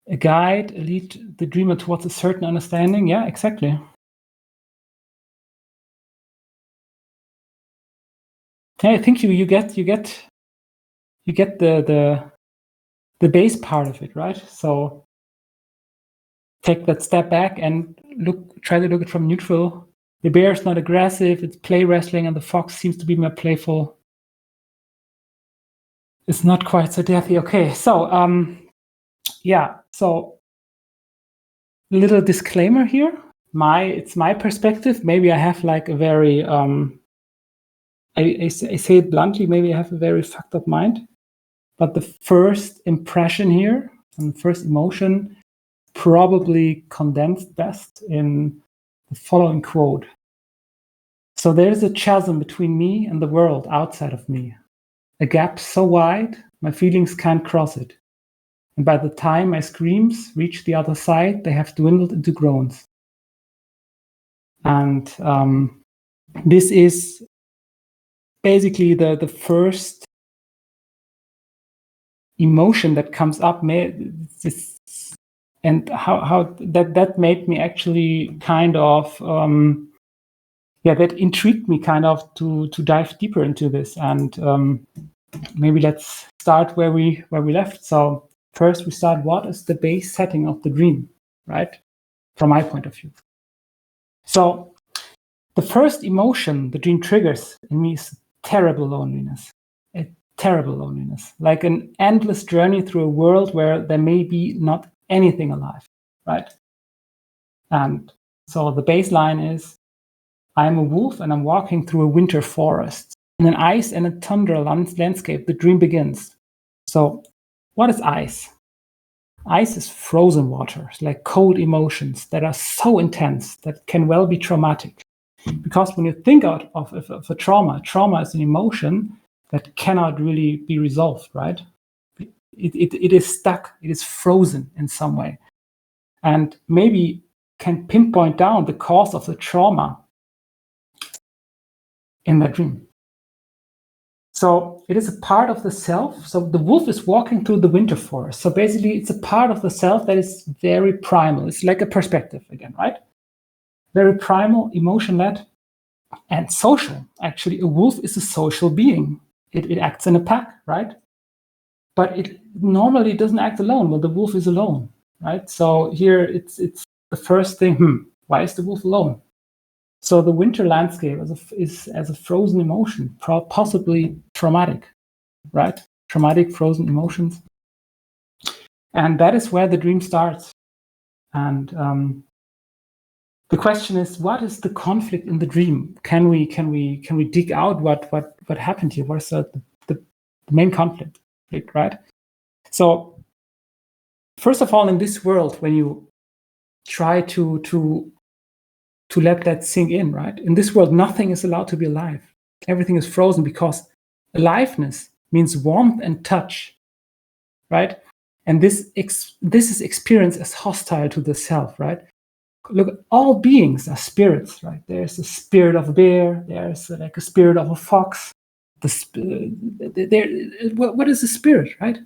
A guide, lead the dreamer towards a certain understanding. Yeah, exactly. Yeah, I think you get the base part of it, right? So take that step back and try to look at it from neutral. The bear is not aggressive, it's play wrestling, and the fox seems to be more playful. It's not quite so deathy. Okay, so yeah, so little disclaimer here. It's my perspective. Maybe I have like a very I say it bluntly, maybe I have a very fucked up mind. But the first impression here and the first emotion probably condensed best in the following quote. So there's a chasm between me and the world outside of me, a gap so wide my feelings can't cross it. And by the time my screams reach the other side, they have dwindled into groans. And this is basically the first emotion that comes up. And how that made me actually kind of that intrigued me kind of to dive deeper into this. And maybe let's start where we left. So first we start, what is the base setting of the dream, right? From my point of view. So the first emotion the dream triggers in me is terrible loneliness. A terrible loneliness, like an endless journey through a world where there may be not anything alive, right? And so the baseline is, I'm a wolf and I'm walking through a winter forest. In an ice and a tundra landscape, the dream begins. So what is ice? Ice is frozen water, it's like cold emotions that are so intense that can well be traumatic. Because when you think of a trauma is an emotion that cannot really be resolved, right? It is stuck, it is frozen in some way. And maybe can pinpoint down the cause of the trauma in that dream. So it is a part of the self. So the wolf is walking through the winter forest. So basically, it's a part of the self that is very primal. It's like a perspective again, right? Very primal, emotion-led, and social. Actually, a wolf is a social being. It acts in a pack, right? But it normally doesn't act alone. Well, the wolf is alone, right? So here it's the first thing. Why is the wolf alone? So the winter landscape is as a frozen emotion, possibly traumatic, right? Traumatic frozen emotions, and that is where the dream starts. And the question is, what is the conflict in the dream? Can we dig out what happened here? What is the main conflict, right? So first of all, in this world, when you try to let that sink in, right? In this world, nothing is allowed to be alive. Everything is frozen because aliveness means warmth and touch, right? And this is experienced as hostile to the self, right? Look, all beings are spirits, right? There's the spirit of a bear. There's like a spirit of a fox. What is a spirit, right?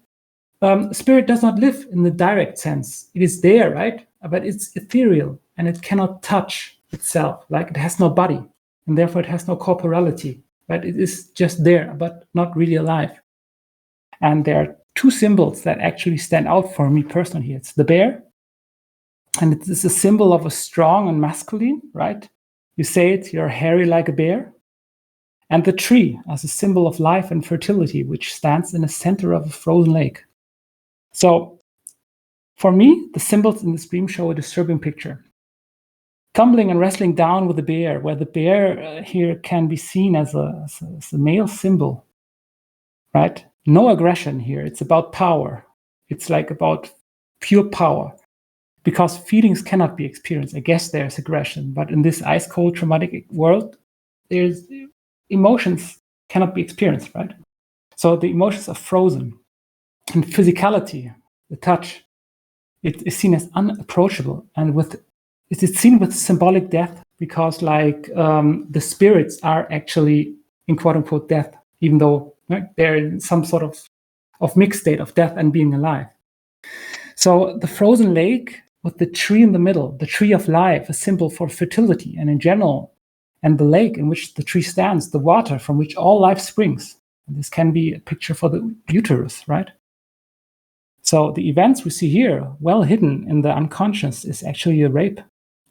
Spirit does not live in the direct sense. It is there, right? But it's ethereal and it cannot touch itself. Like it has no body and therefore it has no corporality, right? It is just there, but not really alive. And there are two symbols that actually stand out for me personally here. It's the bear, and it is a symbol of a strong and masculine, right? You say it, you're hairy like a bear. And the tree as a symbol of life and fertility, which stands in the center of a frozen lake. So for me, the symbols in this dream show a disturbing picture. Tumbling and wrestling down with the bear, where the bear here can be seen as a male symbol, right? No aggression here. It's about power. It's like about pure power. Because feelings cannot be experienced. I guess there's aggression, but in this ice cold traumatic world, there's emotions cannot be experienced, right? So the emotions are frozen. And physicality, the touch, it is seen as unapproachable, and it is seen with symbolic death because, like, the spirits are actually in quote unquote death, even though, right, they're in some sort of mixed state of death and being alive. So the frozen lake with the tree in the middle, the tree of life, a symbol for fertility and in general, and the lake in which the tree stands, the water from which all life springs. And this can be a picture for the uterus, right? So the events we see here, well hidden in the unconscious, is actually a rape,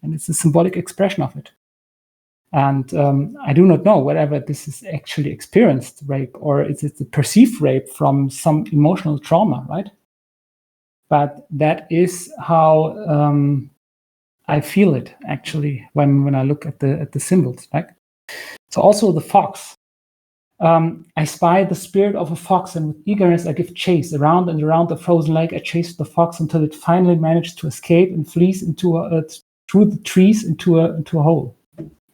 and it's a symbolic expression of it. And I do not know whether this is actually experienced rape or is it a perceived rape from some emotional trauma, right? But that is how I feel it actually when I look at the symbols, right? So also the fox. I spy the spirit of a fox, and with eagerness I give chase. Around and around the frozen lake, I chase the fox until it finally manages to escape and flees through the trees into a hole.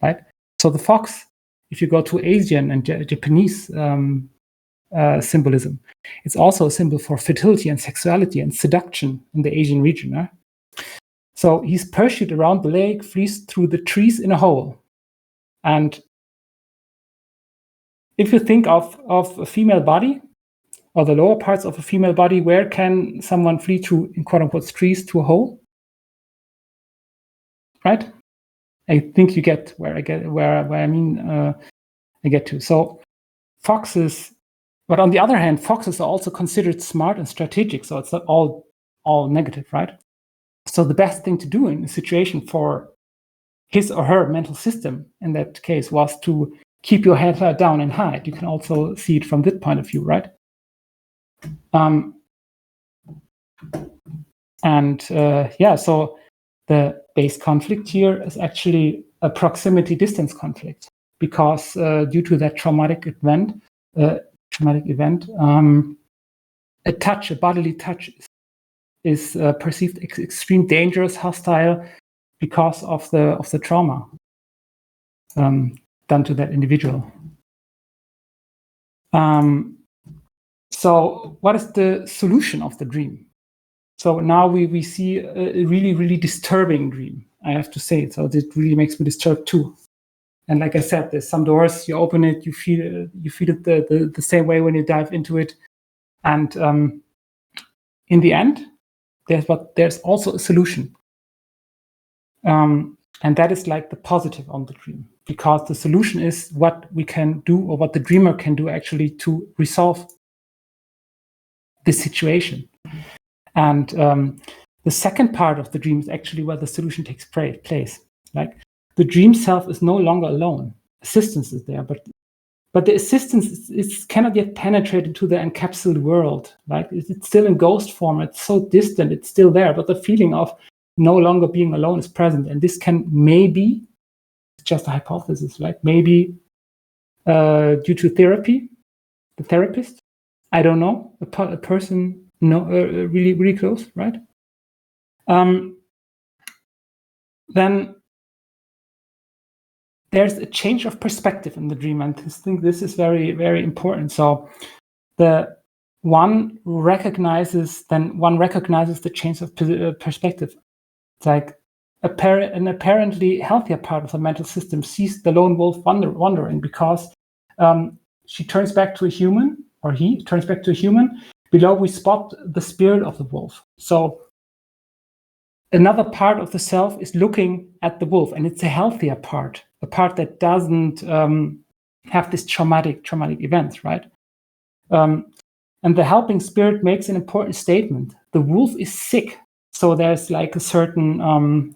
Right. So the fox, if you go to Asian and Japanese symbolism, it's also a symbol for fertility and sexuality and seduction in the Asian region. Right? So he's pursued around the lake, flees through the trees in a hole, and if you think of a female body or the lower parts of a female body, where can someone flee through, in quote unquote, trees to a hole? Right? I think you get where I get to. So foxes, but on the other hand, foxes are also considered smart and strategic. So it's not all negative, right? So the best thing to do in a situation for his or her mental system in that case was to keep your head down and hide. You can also see it from that point of view, right? So the base conflict here is actually a proximity distance conflict because due to that traumatic event, a bodily touch is perceived extreme dangerous, hostile because of the trauma done to that individual. So what is the solution of the dream? So now we see a really, really disturbing dream, I have to say. So it really makes me disturbed too. And like I said, there's some doors, you open it, you feel it the same way when you dive into it. And in the end, there's also a solution. And that is like the positive on the dream, because the solution is what we can do or what the dreamer can do actually to resolve this situation. And the second part of the dream is actually where the solution takes place. Like the dream self is no longer alone. Assistance is there, but the assistance cannot yet penetrate into the encapsulated world. Like it's still in ghost form. It's so distant. It's still there, but the feeling of no longer being alone is present. And this can maybe, it's just a hypothesis, right? Maybe due to therapy, the therapist. I don't know, a person really, really close, right? Then there's a change of perspective in the dream, and I think this is very, very important. So one recognizes the change of perspective. It's like an apparently healthier part of the mental system sees the lone wolf wandering because she turns back to a human, or he turns back to a human. Below we spot the spirit of the wolf. So another part of the self is looking at the wolf, and it's a healthier part, a part that doesn't have this traumatic events, right? And the helping spirit makes an important statement. The wolf is sick, so there's like a certain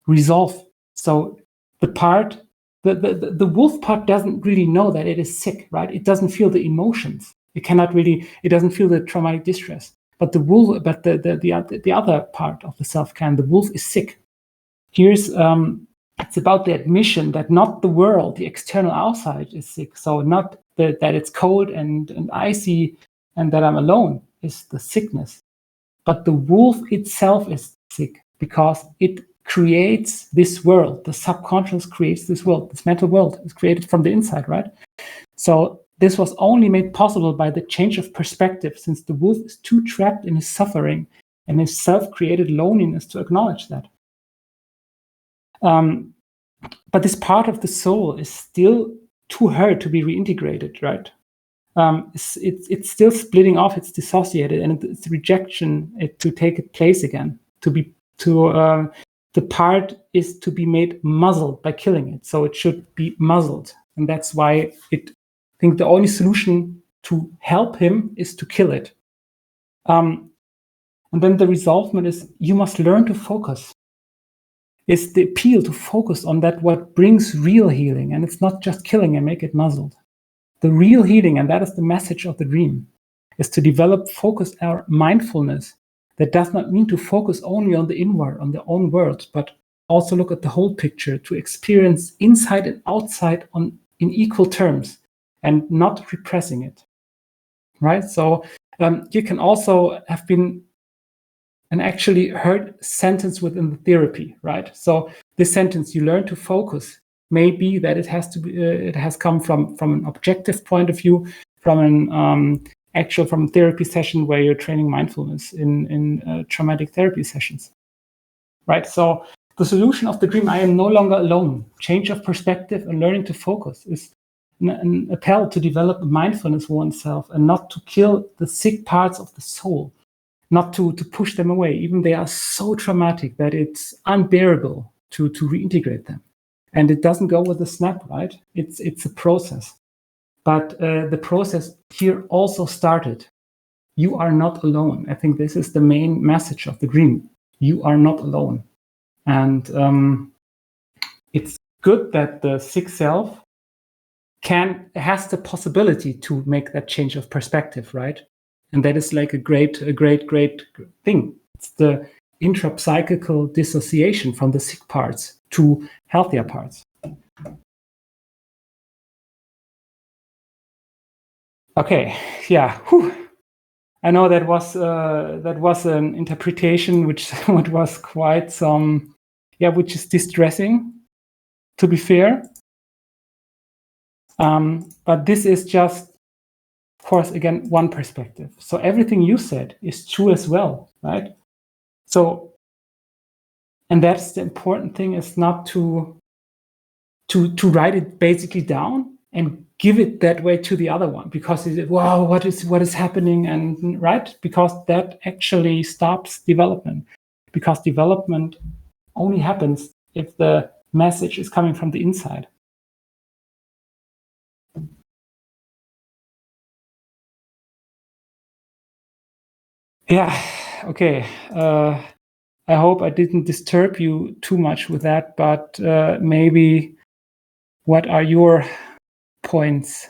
resolve. So the wolf part doesn't really know that it is sick, right? It doesn't feel the emotions. It doesn't feel the traumatic distress. But the other part of the self can. The wolf is sick. Here's it's about the admission that not the world, the external outside, is sick. So not that it's cold and icy and that I'm alone is the sickness, but the wolf itself is sick because it creates this world. The subconscious creates this world. This mental world is created from the inside, right? So this was only made possible by the change of perspective, since the wolf is too trapped in his suffering and his self-created loneliness to acknowledge that. But this part of the soul is still too hurt to be reintegrated, right? It's still splitting off. It's dissociated, and it's rejection to take its place again. The part is to be made muzzled by killing it, so it should be muzzled, and that's why I think the only solution to help him is to kill it. And then the resolvement is you must learn to focus. It's the appeal to focus on that what brings real healing, and it's not just killing and make it muzzled. The real healing, and that is the message of the dream, is to develop focus or mindfulness. That does not mean to focus only on the inward, on the own world, but also look at the whole picture, to experience inside and outside in equal terms and not repressing it, right? So you can also have been an actually heard sentence within the therapy, right? So this sentence, you learn to focus, maybe that it has come from an objective point of view, from an from therapy session where you're training mindfulness in traumatic therapy sessions, right? So the solution of the dream, I am no longer alone. Change of perspective and learning to focus is an appel to develop mindfulness for oneself and not to kill the sick parts of the soul, not to push them away, even they are so traumatic that it's unbearable to reintegrate them. And it doesn't go with a snap, right? It's a process. But the process here also started. You are not alone. I think this is the main message of the dream. You are not alone. And it's good that the sick self has the possibility to make that change of perspective, right? And that is like a great thing. It's the intrapsychical dissociation from the sick parts to healthier parts. Okay, yeah. Whew. I know that was an interpretation which was quite which is distressing, to be fair. But this is just, of course, again, one perspective. So everything you said is true as well, right? So, and that's the important thing, is not to write it basically down and give it that way to the other one, because wow, what is happening, and right, because that actually stops development, because development only happens if the message is coming from the inside. Yeah, okay. I hope I didn't disturb you too much with that, but maybe what are your points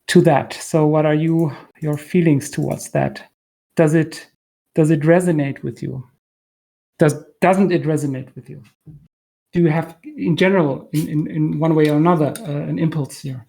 to that? So what are your feelings towards that? Does it resonate with you? Doesn't it resonate with you? Do you have, in general, in one way or another, an impulse here?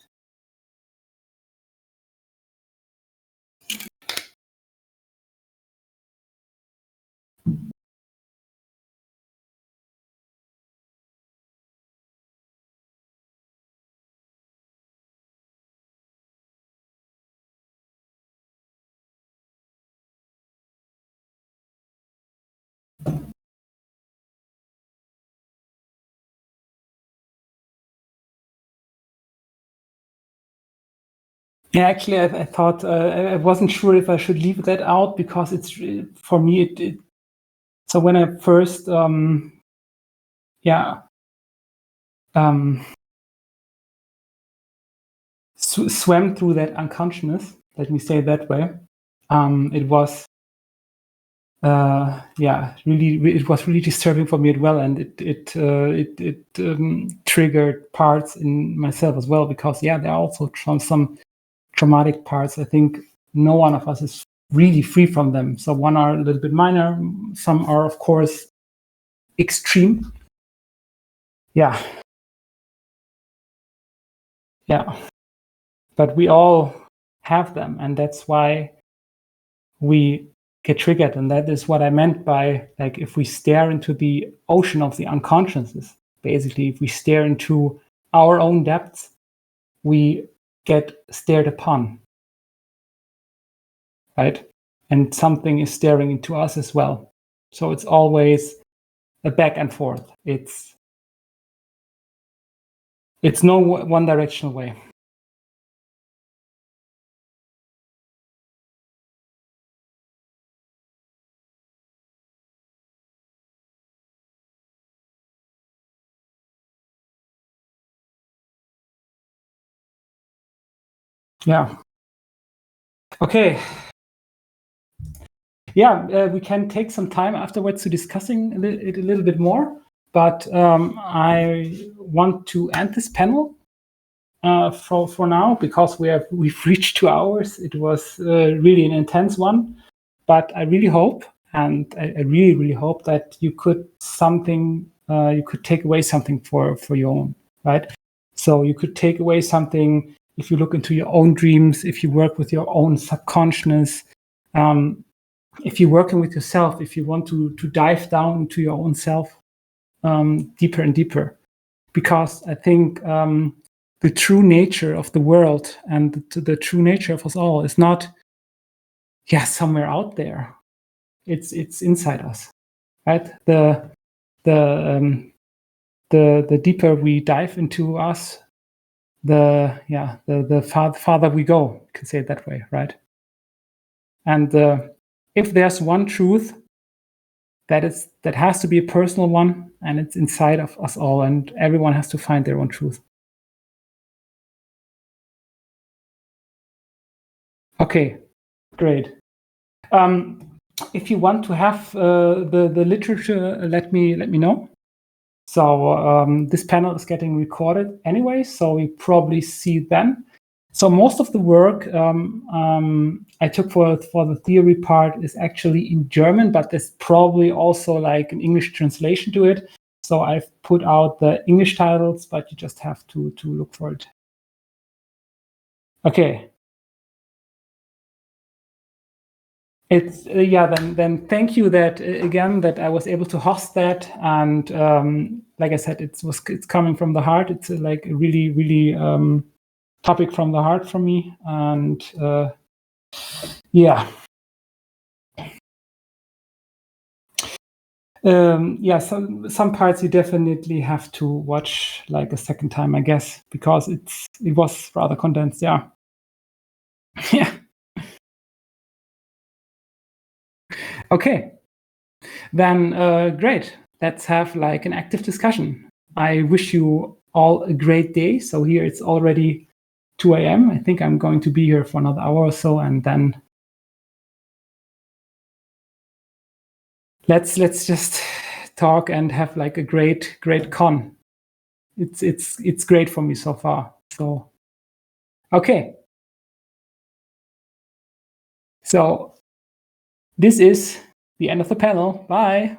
Yeah, actually, I thought I wasn't sure if I should leave that out because it's for me. So when I first, swam through that unconsciousness, let me say it that way, it was, really, it was really disturbing for me as well, and it triggered parts in myself as well because there are also some traumatic parts. I think no one of us is really free from them. So one are a little bit minor, some are of course extreme. Yeah. But we all have them, and that's why we get triggered. And that is what I meant by, like, if we stare into the ocean of the unconsciousness, basically, if we stare into our own depths, we get stared upon, right? And something is staring into us as well. So it's always a back and forth. It's no one directional way. Yeah. Okay. Yeah, we can take some time afterwards to discussing it a little bit more. But I want to end this panel for now because we've reached 2 hours. It was really an intense one, but I really hope, and I really really hope that you could take away something for your own, right? So you could take away something if you look into your own dreams, if you work with your own subconsciousness. If you're working with yourself, if you want to dive down into your own self deeper and deeper, because I think the true nature of the world and the true nature of us all is not somewhere out there. It's inside us, right? The deeper we dive into us, the farther we go. You can say it that way, right? And if there's one truth that has to be a personal one, and it's inside of us all, and everyone has to find their own truth. Okay, great. If you want to have the literature, let me know. So this panel is getting recorded anyway, so we probably see then. So most of the work I took for the theory part is actually in German, but there's probably also like an English translation to it. So I've put out the English titles, but you just have to look for it. Okay. It's then thank you that again that I was able to host that, and like I said, it's coming from the heart. It's like a really really topic from the heart for me, and some parts you definitely have to watch like a second time, I guess, because it was rather condensed. Yeah. Okay, then great. Let's have like an active discussion. I wish you all a great day. So here it's already 2 a.m. I think I'm going to be here for another hour or so, and then let's just talk and have like a great con. It's great for me so far. So okay. So this is the end of the panel. Bye.